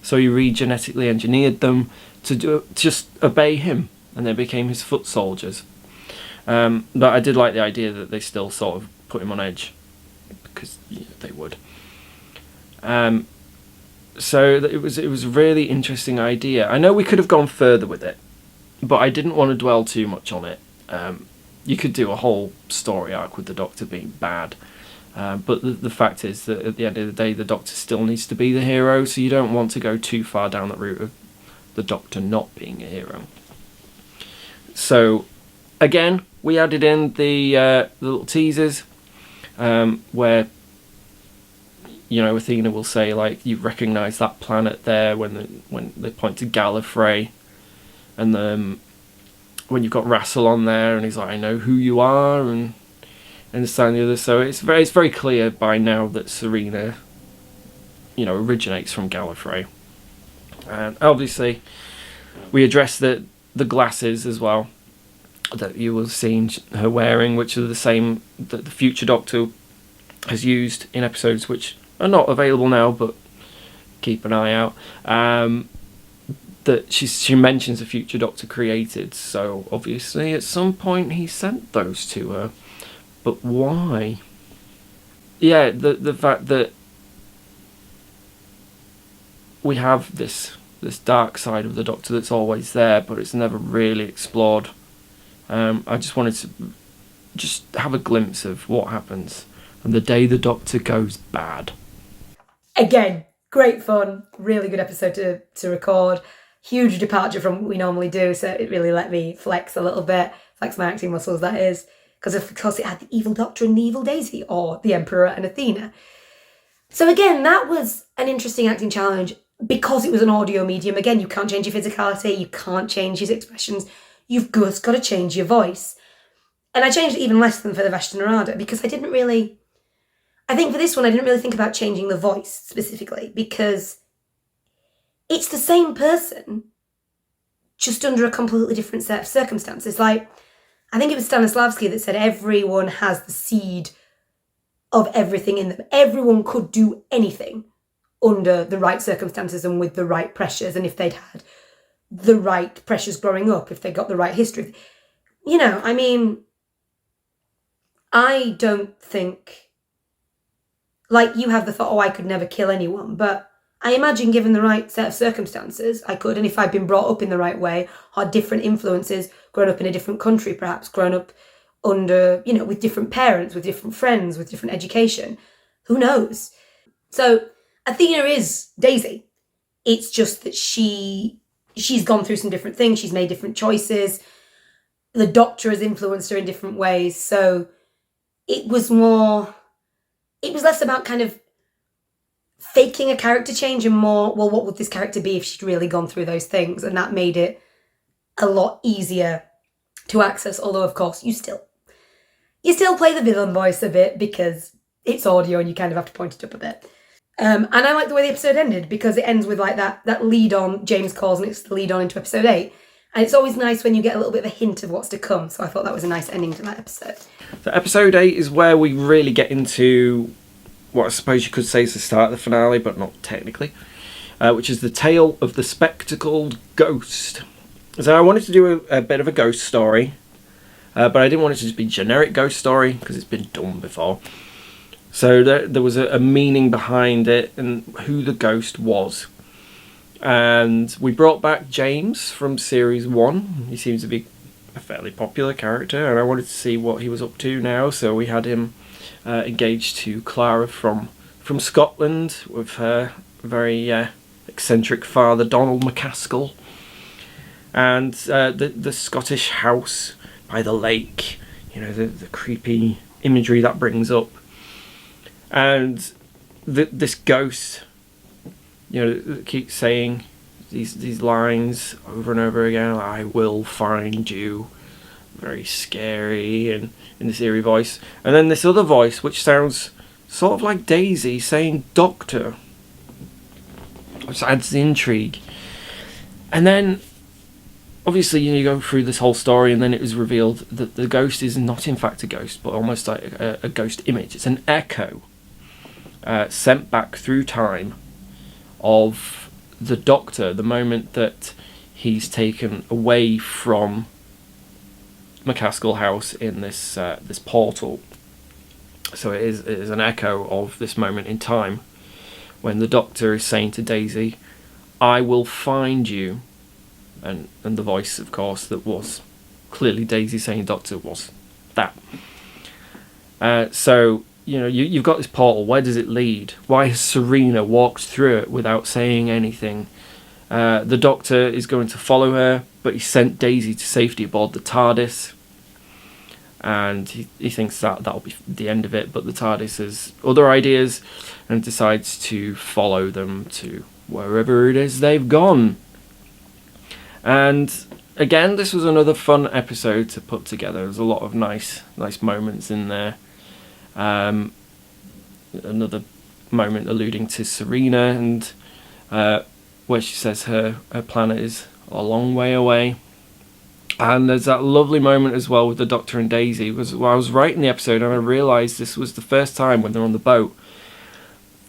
so he re-genetically engineered them to just obey him, and they became his foot soldiers. But I did like the idea that they still sort of put him on edge, because they would. So it was a really interesting idea. I know we could have gone further with it, but I didn't want to dwell too much on it. You could do a whole story arc with the Doctor being bad. But the fact is that at the end of the day, the Doctor still needs to be the hero, so you don't want to go too far down that route of the Doctor not being a hero. So, again, we added in the little teasers, where, Athena will say, like, you recognise that planet there when they point to Gallifrey, and when you've got Russell on there, and he's like, I know who you are, and this and the other. So it's very clear by now that Serena, originates from Gallifrey. And obviously, we addressed the glasses as well that you will have seen her wearing, which are the same that the future Doctor has used in episodes which are not available now, but keep an eye out. That she mentions a future Doctor created, so obviously at some point he sent those to her. But why? Yeah, the fact that we have this dark side of the Doctor that's always there, but it's never really explored. I just wanted to just have a glimpse of what happens on the day the Doctor goes bad. Again, great fun, really good episode to record. Huge departure from what we normally do, so it really let me flex a little bit, flex my acting muscles, that is. Because of course it had the evil Doctor and the evil Daisy, or the Emperor and Athena. So again, that was an interesting acting challenge because it was an audio medium. Again, you can't change your physicality, you can't change his expressions, you've just got to change your voice. And I changed it even less than for the Vashta Narada, because I think for this one I didn't really think about changing the voice specifically, because it's the same person, just under a completely different set of circumstances. Like, I think it was Stanislavski that said everyone has the seed of everything in them. Everyone could do anything under the right circumstances and with the right pressures. And if they'd had the right pressures growing up, if they got the right history, I don't think like you have the thought, oh, I could never kill anyone, but I imagine given the right set of circumstances, I could, and if I'd been brought up in the right way, had different influences, grown up in a different country, perhaps grown up under, with different parents, with different friends, with different education, who knows? So Athena is Daisy. It's just that she's gone through some different things, she's made different choices, the Doctor has influenced her in different ways, so it was less about kind of faking a character change and more, well, what would this character be if she'd really gone through those things? And that made it a lot easier to access, although of course you still play the villain voice a bit because it's audio and you kind of have to point it up a bit. And I like the way the episode ended because it ends with like that lead on, James calls, and it's the lead on into episode 8. And it's always nice when you get a little bit of a hint of what's to come. So I thought that was a nice ending to that episode. So episode 8 is where we really get into what I suppose you could say is the start of the finale, but not technically, which is the tale of the spectacled ghost. So I wanted to do a bit of a ghost story, but I didn't want it to just be generic ghost story because it's been done before. So there was a meaning behind it and who the ghost was. And we brought back James from series 1. He seems to be a fairly popular character, and I wanted to see what he was up to now. So we had him engaged to Clara from Scotland with her very eccentric father, Donald McCaskill. And the Scottish house by the lake, the creepy imagery that brings up. And this ghost, keeps saying these lines over and over again. I will find you. Very scary and in this eerie voice. And then this other voice, which sounds sort of like Daisy saying Doctor, which adds the intrigue. And then, obviously, you go through this whole story, and then it was revealed that the ghost is not in fact a ghost, but almost like a ghost image. It's an echo sent back through time of the Doctor, the moment that he's taken away from McCaskill House in this portal. So it is an echo of this moment in time when the Doctor is saying to Daisy, I will find you. And the voice, of course, that was clearly Daisy saying Doctor was that. So, you've got this portal. Where does it lead? Why has Serena walked through it without saying anything? The Doctor is going to follow her, but he sent Daisy to safety aboard the TARDIS. And he thinks that'll be the end of it, but the TARDIS has other ideas and decides to follow them to wherever it is they've gone. And again, this was another fun episode to put together. There's a lot of nice moments in there. Another moment alluding to Serena and where she says her planet is a long way away. And there's that lovely moment as well with the Doctor and Daisy. I was writing the episode and I realised this was the first time when they're on the boat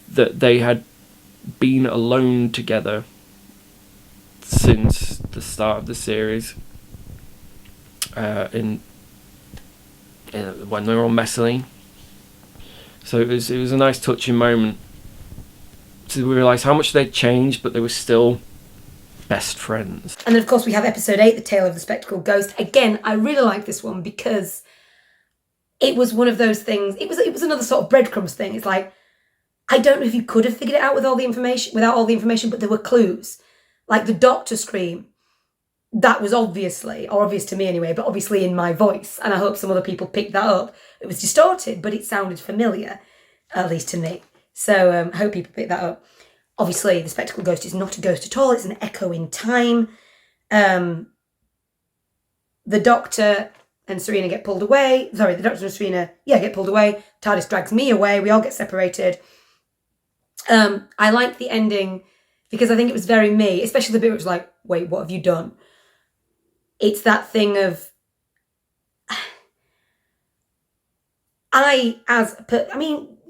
that they had been alone together since the start of the series. When they were on Mescaline. So it was a nice touching moment to realise how much they'd changed, but they were still best friends. And then of course we have episode 8, The Tale of the Spectacled Ghost. Again, I really like this one because it was one of those things, it was another sort of breadcrumbs thing. It's like, I don't know if you could have figured it out without all the information, but there were clues. Like the Doctor scream, that was obvious to me anyway, but obviously in my voice, and I hope some other people picked that up. It was distorted, but it sounded familiar, at least to me. So I hope people picked that up. Obviously, the Spectacled Ghost is not a ghost at all. It's an echo in time. The Doctor and Serena get pulled away. Sorry, the Doctor and Serena, get pulled away. TARDIS drags me away. We all get separated. I like the ending because I think it was very me, especially the bit where it was like, wait, what have you done? It's that thing of,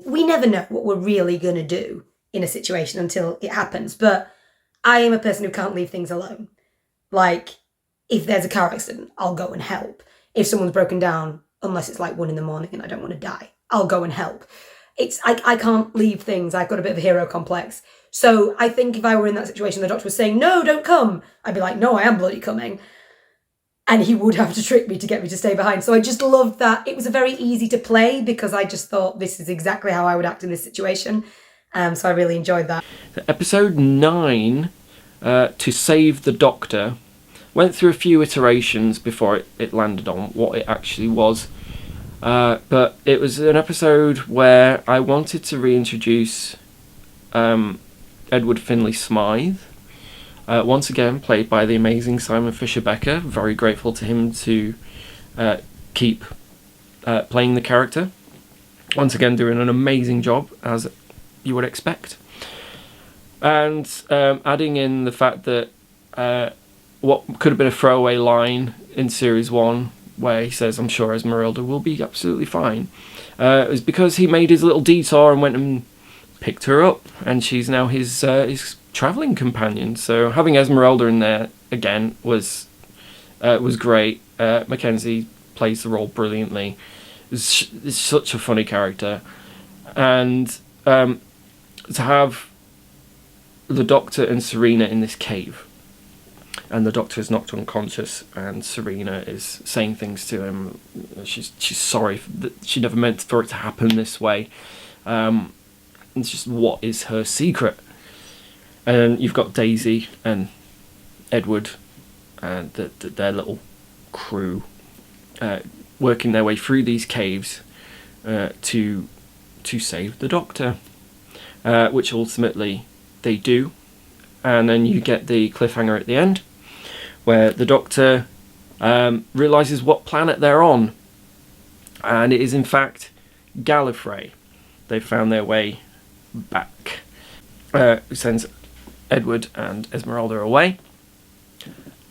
we never know what we're really going to do in a situation until it happens, but I am a person who can't leave things alone. Like, if there's a car accident, I'll go and help. If someone's broken down, unless it's like 1 a.m. and I don't want to die, I'll go and help. I can't leave things. I've got a bit of a hero complex. So I think if I were in that situation, the Doctor was saying, no, don't come, I'd be like, no, I am bloody coming. And he would have to trick me to get me to stay behind. So I just loved that. It was a very easy to play because I just thought this is exactly how I would act in this situation. So I really enjoyed that. Episode 9, To Save the Doctor, went through a few iterations before it landed on what it actually was. But it was an episode where I wanted to reintroduce Edward Finlay Smythe, once again played by the amazing Simon Fisher-Becker. Very grateful to him to keep playing the character. Once again doing an amazing job, as you would expect. And adding in the fact that what could have been a throwaway line in Series 1, where he says, I'm sure Esmeralda will be absolutely fine. It was because he made his little detour and went and picked her up, and she's now his travelling companion. So having Esmeralda in there again was great. Mackenzie plays the role brilliantly. It's such a funny character. And to have the Doctor and Serena in this cave, and the Doctor is knocked unconscious, and Serena is saying things to him. She's sorry that she never meant for it to happen this way. It's just, what is her secret? And you've got Daisy and Edward and their little crew working their way through these caves to save the Doctor, which ultimately they do. And then you get the cliffhanger at the end, where the Doctor realises what planet they're on, and it is in fact Gallifrey. They've found their way back. Sends Edward and Esmeralda away,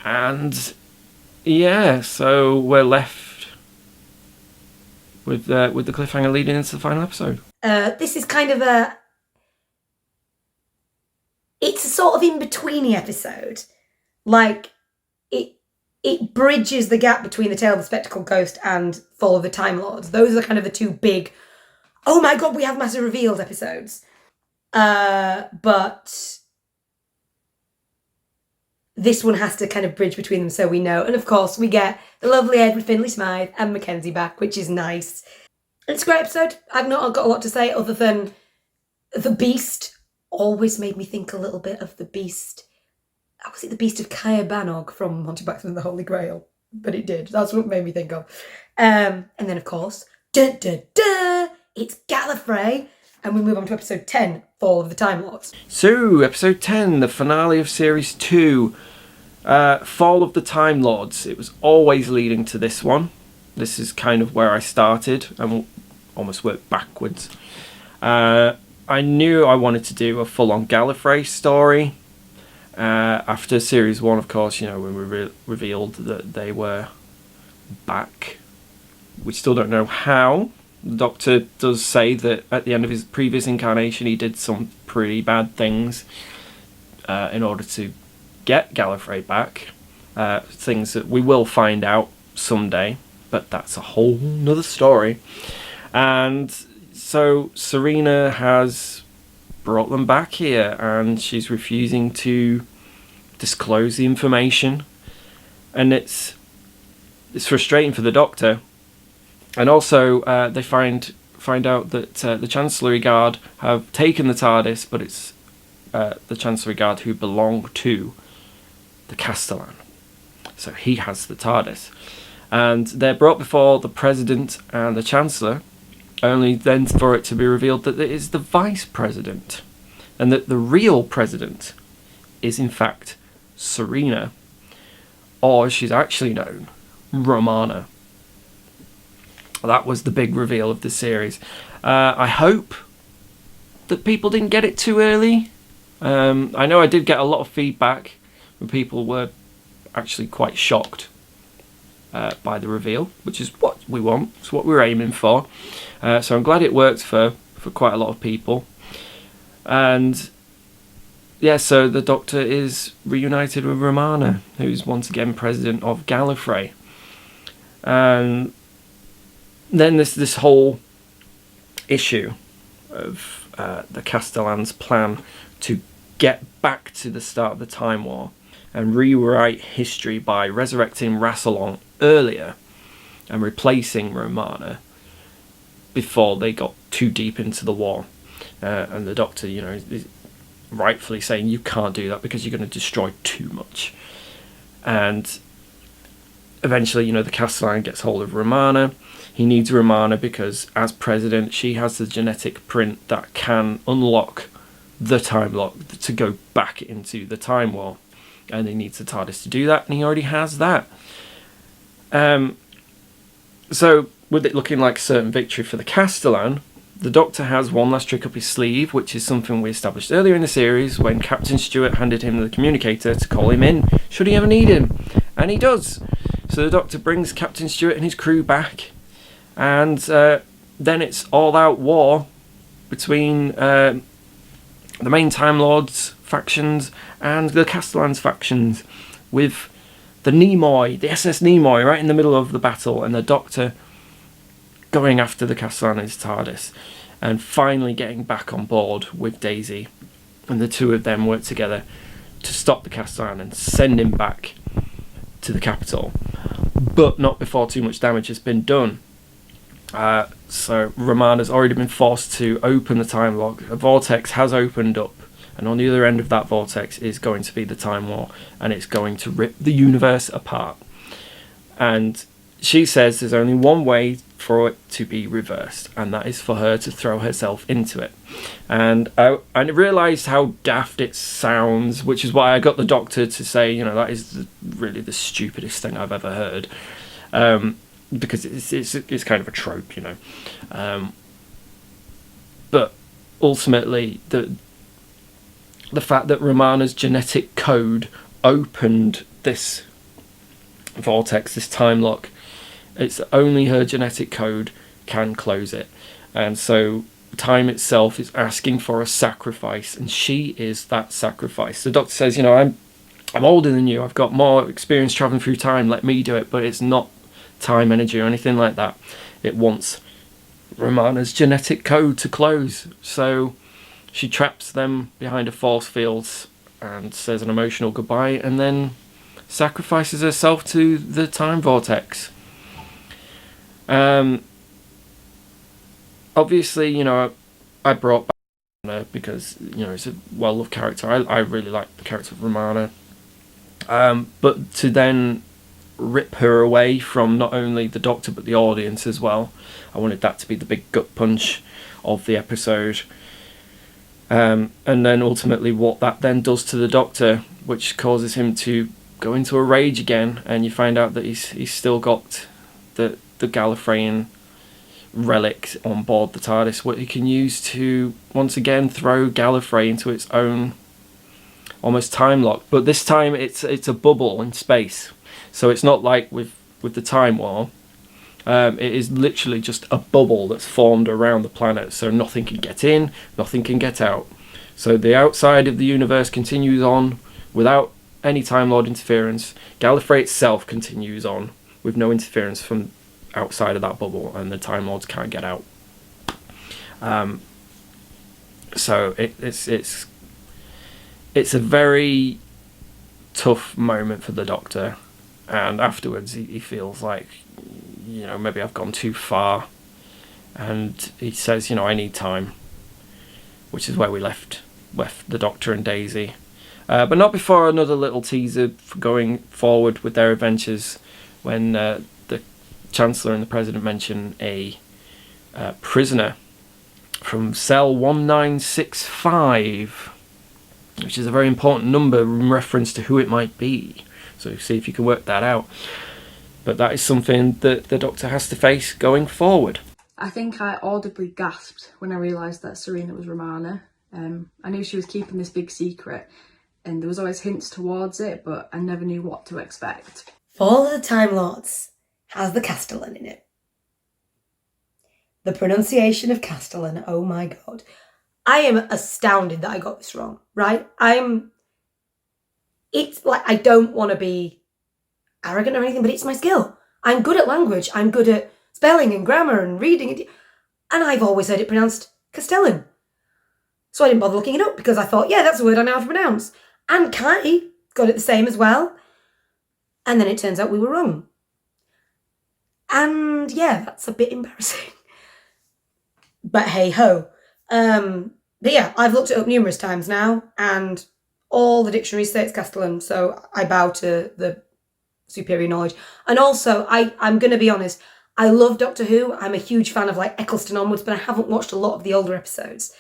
and yeah, so we're left with the cliffhanger leading into the final episode. This is kind of it's a sort of in-betweeny episode. Like, it bridges the gap between the Tale of the Spectacled Ghost and Fall of the Time Lords. Those are kind of the two big, oh my god, we have massive reveals episodes. But this one has to kind of bridge between them so we know. And of course, we get the lovely Edward Finlay Smythe and Mackenzie back, which is nice. It's a great episode. I've not got a lot to say other than the Beast always made me think a little bit of the Beast. Was it the Beast of Kaya Banog from Monty Python and the Holy Grail? But it did. That's what it made me think of. And then, of course, it's Gallifrey. And we move on to episode 10, Fall of the Time Lords. So, episode 10, the finale of Series 2, Fall of the Time Lords. It was always leading to this one. This is kind of where I started and almost worked backwards. I knew I wanted to do a full-on Gallifrey story. After Series 1, of course, when we revealed that they were back. We still don't know how. The Doctor does say that at the end of his previous incarnation he did some pretty bad things in order to get Gallifrey back. Things that we will find out someday, but that's a whole nother story. And so Serena has brought them back here, and she's refusing to disclose the information, and it's frustrating for the Doctor. And also they find out that the Chancellery Guard have taken the TARDIS, but it's the Chancellery Guard who belong to the Castellan, so he has the TARDIS, and they're brought before the President and the Chancellor, only then for it to be revealed that it is the Vice President, and that the real President is in fact Serena, or as she's actually known, Romana. That was the big reveal of the series. I hope that people didn't get it too early. I know I did get a lot of feedback when people were actually quite shocked by the reveal, which is what we want. It's what we're aiming for. So I'm glad it worked for quite a lot of people. And yeah, so the Doctor is reunited with Romana, who's once again president of Gallifrey. And then this whole issue of the Castellan's plan to get back to the start of the Time War and rewrite history by resurrecting Rassilon earlier and replacing Romana before they got too deep into the war. And the Doctor, is rightfully saying you can't do that because you're going to destroy too much. And eventually, the Castellan gets hold of Romana. He needs Romana because, as president, she has the genetic print that can unlock the time lock to go back into the Time War. And he needs the TARDIS to do that, and he already has that. So, with it looking like a certain victory for the Castellan, the Doctor has one last trick up his sleeve, which is something we established earlier in the series when Captain Stewart handed him the communicator to call him in, should he ever need him. And he does. So the Doctor brings Captain Stewart and his crew back, and then it's all-out war between the main Time Lords factions and the Castellan's factions, with the SS Nimoy, right in the middle of the battle, and the Doctor going after the Castellan in his TARDIS, and finally getting back on board with Daisy, and the two of them work together to stop the Castellan and send him back to the capital, but not before too much damage has been done. So Romana's already been forced to open the time lock. A vortex has opened up, and on the other end of that vortex is going to be the Time War, and it's going to rip the universe apart. And she says there's only one way for it to be reversed, and that is for her to throw herself into it. And I realised how daft it sounds, which is why I got the Doctor to say, that is really the stupidest thing I've ever heard, because it's kind of a trope, but ultimately the fact that Romana's genetic code opened this vortex, this time lock, it's only her genetic code can close it. And so time itself is asking for a sacrifice, and she is that sacrifice. The Doctor says, I'm older than you, I've got more experience travelling through time, let me do it. But it's not time energy or anything like that. It wants Romana's genetic code to close. So she traps them behind a force field and says an emotional goodbye, and then sacrifices herself to the time vortex. Obviously, I brought back Romana because, it's a well-loved character. I really like the character of Romana. But to then rip her away from not only the Doctor but the audience as well, I wanted that to be the big gut punch of the episode. And then ultimately what that then does to the Doctor, which causes him to go into a rage again, and you find out that he's still got the Gallifreyan relic on board the TARDIS, what he can use to once again throw Gallifrey into its own almost time lock. But this time it's a bubble in space, so it's not like with the Time War. It is literally just a bubble that's formed around the planet, so nothing can get in, nothing can get out. So the outside of the universe continues on without any Time Lord interference. Gallifrey itself continues on with no interference from outside of that bubble, and the Time Lords can't get out. So it's a very tough moment for the Doctor, and afterwards he feels like, maybe I've gone too far, and he says, I need time, which is where we left the Doctor and Daisy. But not before another little teaser for going forward with their adventures, when the Chancellor and the President mention a prisoner from cell 1965, which is a very important number in reference to who it might be. So see if you can work that out. But that is something that the Doctor has to face going forward. I think I audibly gasped when I realised that Serena was Romana. I knew she was keeping this big secret, and there was always hints towards it, but I never knew what to expect. Fall of the Time Lords has the Castellan in it. The pronunciation of Castellan, oh my god. I am astounded that I got this wrong, right? It's like, I don't want to be arrogant or anything, but it's my skill. I'm good at language. I'm good at spelling and grammar and reading. And I've always heard it pronounced Castellan. So I didn't bother looking it up because I thought, yeah, that's a word I know how to pronounce. And Kai got it the same as well. And then it turns out we were wrong. And yeah, that's a bit embarrassing. But hey ho. But yeah, I've looked it up numerous times now, and all the dictionaries say it's Castellan, so I bow to the superior knowledge. And also, I'm going to be honest, I love Doctor Who. I'm a huge fan of like Eccleston onwards, but I haven't watched a lot of the older episodes.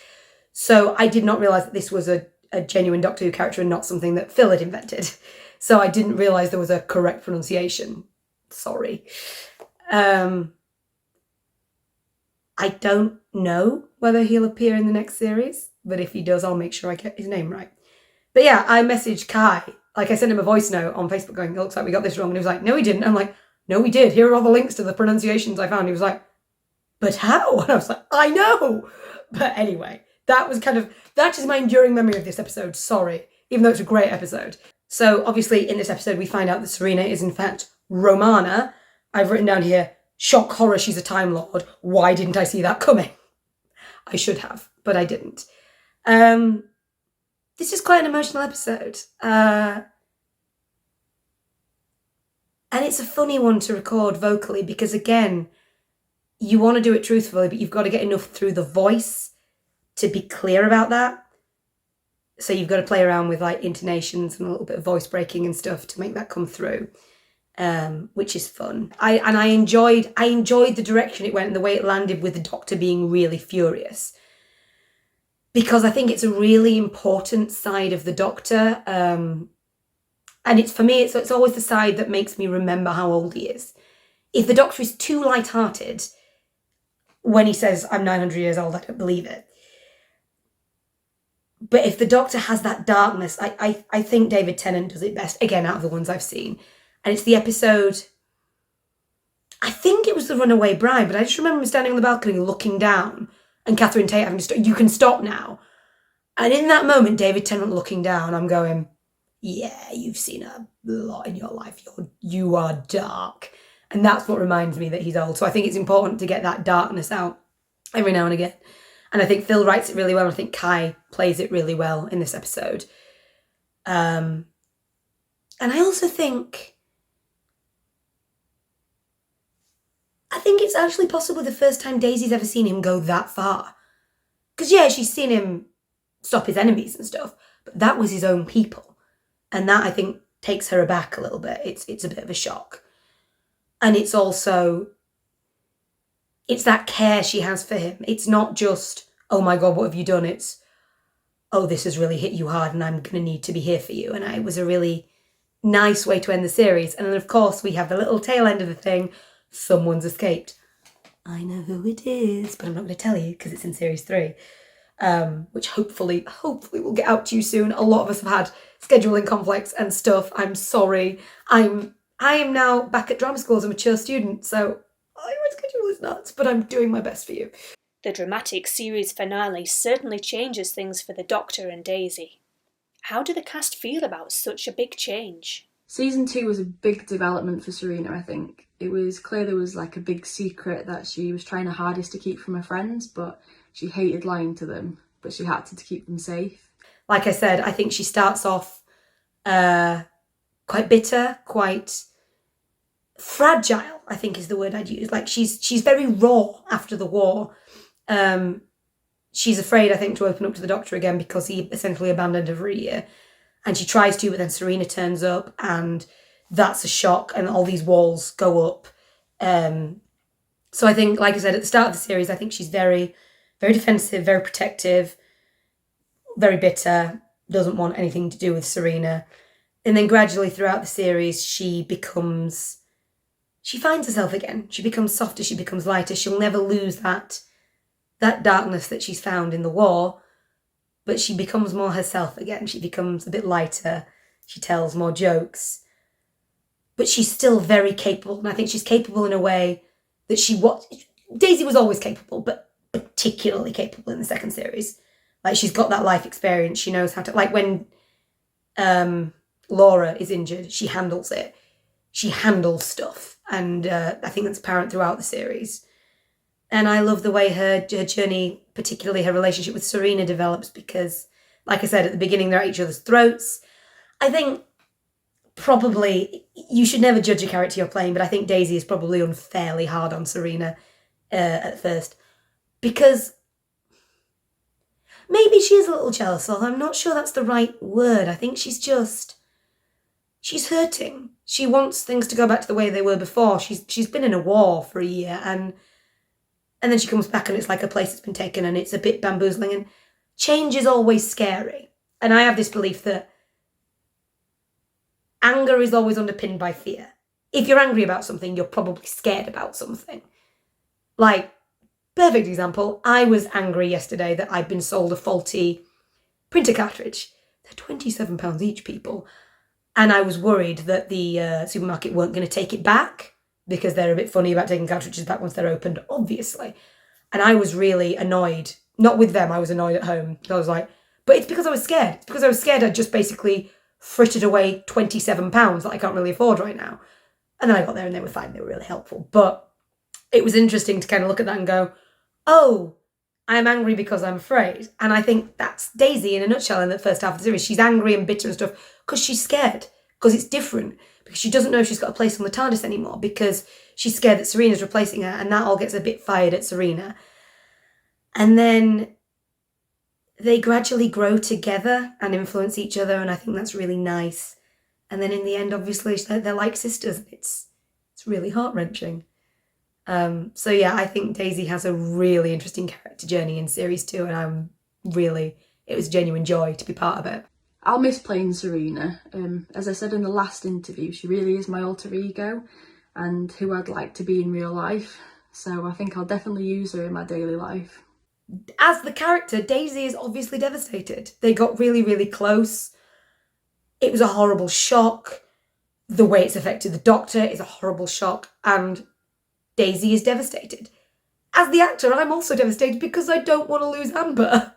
So I did not realise that this was a genuine Doctor Who character and not something that Phil had invented. So I didn't realise there was a correct pronunciation. Sorry. I don't know whether he'll appear in the next series, but if he does, I'll make sure I get his name right. But yeah, I messaged Kai. Like, I sent him a voice note on Facebook going, it looks like we got this wrong. And he was like, no, we didn't. I'm like, no, we did. Here are all the links to the pronunciations I found. He was like, but how? And I was like, I know. But anyway, that is my enduring memory of this episode. Sorry, even though it's a great episode. So obviously in this episode, we find out that Serena is in fact Romana. I've written down here, shock horror, she's a Time Lord. Why didn't I see that coming? I should have, but I didn't. This is quite an emotional episode. And it's a funny one to record vocally because, again, you want to do it truthfully, but you've got to get enough through the voice to be clear about that. So you've got to play around with like intonations and a little bit of voice breaking and stuff to make that come through. Which is fun. I enjoyed the direction it went and the way it landed with the Doctor being really furious. Because I think it's a really important side of the Doctor. And it's, for me, it's always the side that makes me remember how old he is. If the Doctor is too light-hearted when he says, I'm 900 years old, I don't believe it. But if the Doctor has that darkness, I think David Tennant does it best, again, out of the ones I've seen. And it's the episode, I think it was The Runaway Bride, but I just remember him standing on the balcony looking down and Catherine Tate having to stop, you can stop now. And in that moment, David Tennant looking down, I'm going, yeah, you've seen a lot in your life. You are dark. And that's what reminds me that he's old. So I think it's important to get that darkness out every now and again. And I think Phil writes it really well. I think Kai plays it really well in this episode. And I also think it's actually possibly the first time Daisy's ever seen him go that far. Because, yeah, she's seen him stop his enemies and stuff, but that was his own people. And that, I think, takes her aback a little bit. It's a bit of a shock. And it's also, it's that care she has for him. It's not just, oh my God, what have you done? It's, oh, this has really hit you hard and I'm going to need to be here for you. And it was a really nice way to end the series. And then, of course, we have the little tail end of the thing. Someone's escaped. I know who it is, but I'm not going to tell you because it's in series 3, which hopefully will get out to you soon. A lot of us have had scheduling conflicts and stuff. I'm sorry. I am now back at drama school as a mature student, so my schedule is nuts, but I'm doing my best for you. The dramatic series finale certainly changes things for the Doctor and Daisy. How do the cast feel about such a big change? Season 2 was a big development for Serena, I think. It was clear there was like a big secret that she was trying her hardest to keep from her friends, but she hated lying to them, but she had to keep them safe. Like I said, I think she starts off quite bitter, quite fragile, I think is the word I'd use. Like she's very raw after the war. She's afraid, I think, to open up to the Doctor again because he essentially abandoned her for a year. And she tries to, but then Serena turns up and that's a shock and all these walls go up. So I think, like I said, at the start of the series, I think she's very, very defensive, very protective, very bitter, doesn't want anything to do with Serena. And then gradually throughout the series, she finds herself again. She becomes softer, she becomes lighter. She'll never lose that darkness that she's found in the war. But she becomes more herself again. She becomes a bit lighter. She tells more jokes. But she's still very capable. And I think she's capable in a way that Daisy was always capable, but particularly capable in the second series. Like, she's got that life experience. She knows how to, like when Laura is injured, she handles it. She handles stuff. And I think that's apparent throughout the series. And I love the way her journey, particularly her relationship with Serena, develops because, like I said, at the beginning, they're at each other's throats. I think probably you should never judge a character you're playing, but I think Daisy is probably unfairly hard on Serena at first because maybe she is a little jealous, although I'm not sure that's the right word. I think she's hurting. She wants things to go back to the way they were before. She's been in a war for a year and then she comes back and it's like a place that's been taken and it's a bit bamboozling, and change is always scary. And I have this belief that anger is always underpinned by fear. If you're angry about something, you're probably scared about something. Like, perfect example, I was angry yesterday that I'd been sold a faulty printer cartridge. They're £27 each, people. And I was worried that the supermarket weren't going to take it back because they're a bit funny about taking cartridges back once they're opened, obviously. And I was really annoyed. Not with them, I was annoyed at home. I was like, but it's because I was scared. It's because I was scared I'd just basically frittered away £27 that I can't really afford right now. And then I got there and they were fine. They were really helpful. But it was interesting to kind of look at that and go, oh, I'm angry because I'm afraid. And I think that's Daisy in a nutshell in the first half of the series. She's angry and bitter and stuff because she's scared, because it's different, because she doesn't know if she's got a place on the TARDIS anymore, because she's scared that Serena's replacing her, and that all gets a bit fired at Serena. And then they gradually grow together and influence each other, and I think that's really nice. And then in the end, obviously, they're like sisters. It's really heart-wrenching. So yeah, I think Daisy has a really interesting character journey in series 2, and it was genuine joy to be part of it. I'll miss playing Serena. As I said in the last interview, she really is my alter ego and who I'd like to be in real life. So I think I'll definitely use her in my daily life. As the character, Daisy is obviously devastated. They got really, really close. It was a horrible shock. The way it's affected the Doctor is a horrible shock, and Daisy is devastated. As the actor, I'm also devastated because I don't want to lose Amber.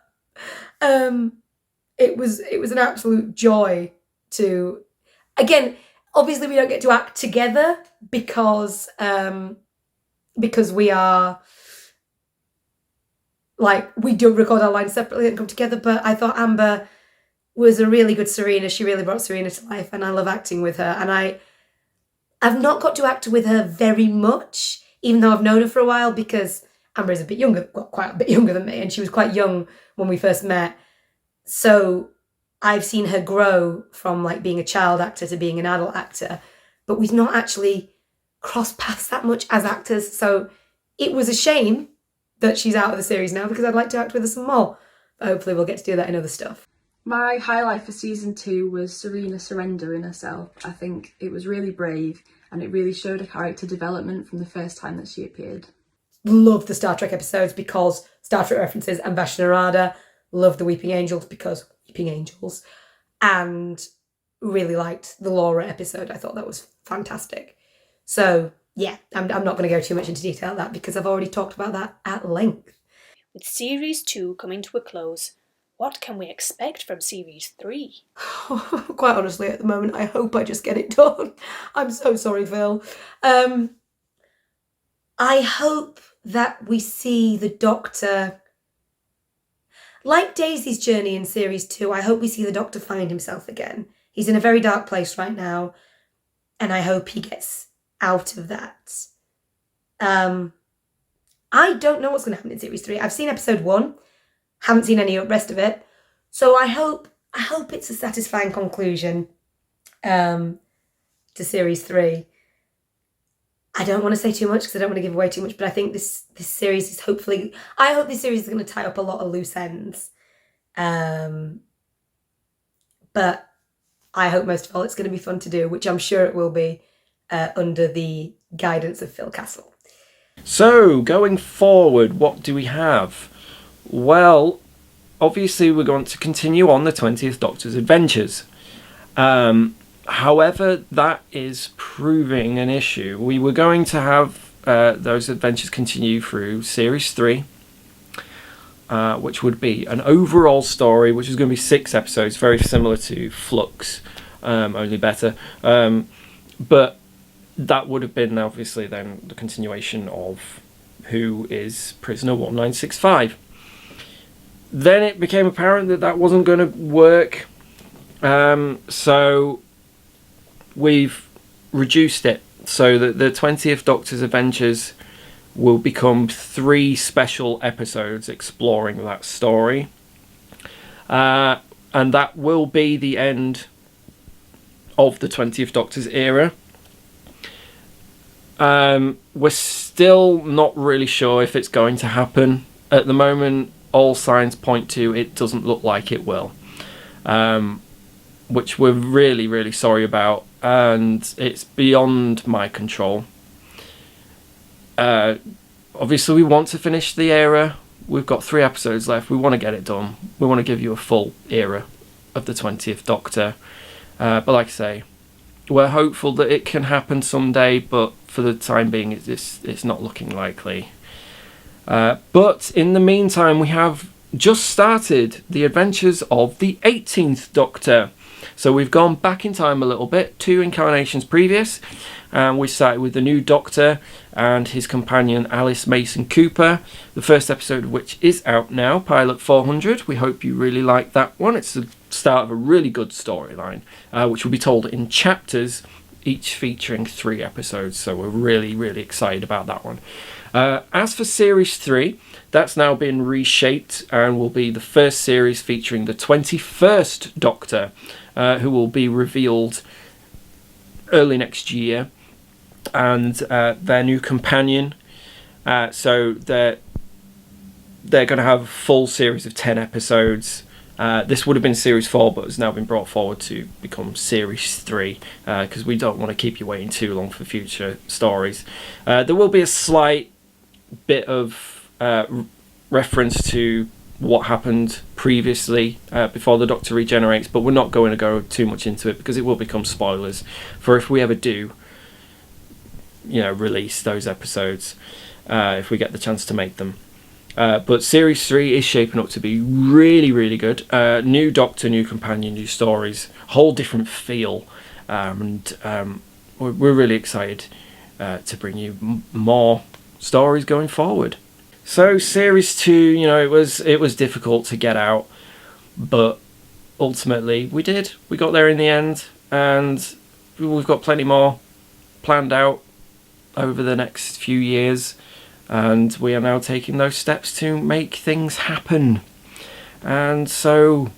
It was an absolute joy to, again, obviously we don't get to act together because we are, like, we do record our lines separately and come together, but I thought Amber was a really good Serena. She really brought Serena to life, and I love acting with her. And I've not got to act with her very much, even though I've known her for a while, because Amber is a bit younger, well, quite a bit younger than me, and she was quite young when we first met. So I've seen her grow from like being a child actor to being an adult actor, but we've not actually crossed paths that much as actors. So it was a shame that she's out of the series now, because I'd like to act with her some more. But hopefully we'll get to do that in other stuff. My highlight for season 2 was Serena surrendering herself. I think it was really brave and it really showed her character development from the first time that she appeared. Love the Star Trek episodes because Star Trek references and Vash Narada. Love the Weeping Angels because Weeping Angels. And really liked the Laura episode. I thought that was fantastic. So yeah, I'm not going to go too much into detail on that because I've already talked about that at length. With Series 2 coming to a close, what can we expect from Series 3? Quite honestly, at the moment, I hope I just get it done. I'm so sorry, Phil. I hope that we see the Doctor, like Daisy's journey in Series 2, I hope we see the Doctor find himself again. He's in a very dark place right now, and I hope he gets out of that. I don't know what's going to happen in Series 3. I've seen episode 1, haven't seen any rest of it, so I hope it's a satisfying conclusion to Series 3. I don't want to say too much because I don't want to give away too much, but I think this series is hopefully, I hope this series is going to tie up a lot of loose ends. But I hope most of all it's going to be fun to do, which I'm sure it will be under the guidance of Phil Castle. So, going forward, what do we have? Well, obviously we're going to continue on the 20th Doctor's adventures. However, that is proving an issue. We were going to have those adventures continue through Series 3, which would be an overall story, which is going to be 6 episodes, very similar to Flux, only better. But that would have been, obviously, then the continuation of who is prisoner 1965. Then it became apparent that that wasn't going to work, so we've reduced it so that the 20th Doctor's Adventures will become 3 special episodes exploring that story, and that will be the end of the 20th Doctor's era. We're still not really sure if it's going to happen. At the moment, all signs point to it doesn't look like it will, which we're really, really sorry about, and it's beyond my control. Obviously, we want to finish the era. We've got 3 episodes left. We want to get it done. We want to give you a full era of the 20th Doctor. But like I say, we're hopeful that it can happen someday, but for the time being, it's not looking likely. But in the meantime, we have just started the adventures of the 18th Doctor. So we've gone back in time a little bit, 2 incarnations previous, and we started with the new Doctor and his companion Alice Mason Cooper, the first episode of which is out now, Pilot 400. We hope you really like that one. It's the start of a really good storyline, which will be told in chapters, each featuring 3 episodes, so we're really, really excited about that one. As for Series 3, that's now been reshaped and will be the first series featuring the 21st Doctor, who will be revealed early next year, and their new companion. So they're going to have a full series of 10 episodes. This would have been Series 4, but has now been brought forward to become Series 3, because we don't want to keep you waiting too long for future stories. There will be a slight bit of reference to what happened previously before the Doctor regenerates, but we're not going to go too much into it because it will become spoilers for if we ever do, release those episodes, if we get the chance to make them. But Series 3 is shaping up to be really, really good. New Doctor, new companion, new stories, whole different feel, and we're really excited to bring you more stories going forward. So Series 2, it was difficult to get out, but ultimately we did. We got there in the end, and we've got plenty more planned out over the next few years, and we are now taking those steps to make things happen. And so,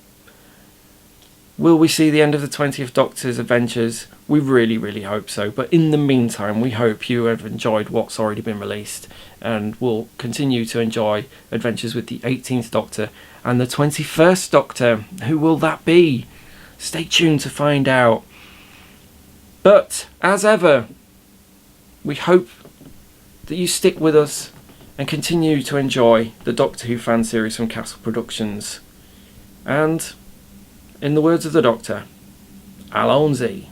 will we see the end of the 20th Doctor's adventures? We really, really hope so. But in the meantime, we hope you have enjoyed what's already been released, and will continue to enjoy adventures with the 18th Doctor and the 21st Doctor. Who will that be? Stay tuned to find out. But, as ever, we hope that you stick with us and continue to enjoy the Doctor Who fan series from Castle Productions. And, in the words of the Doctor, Allons-y.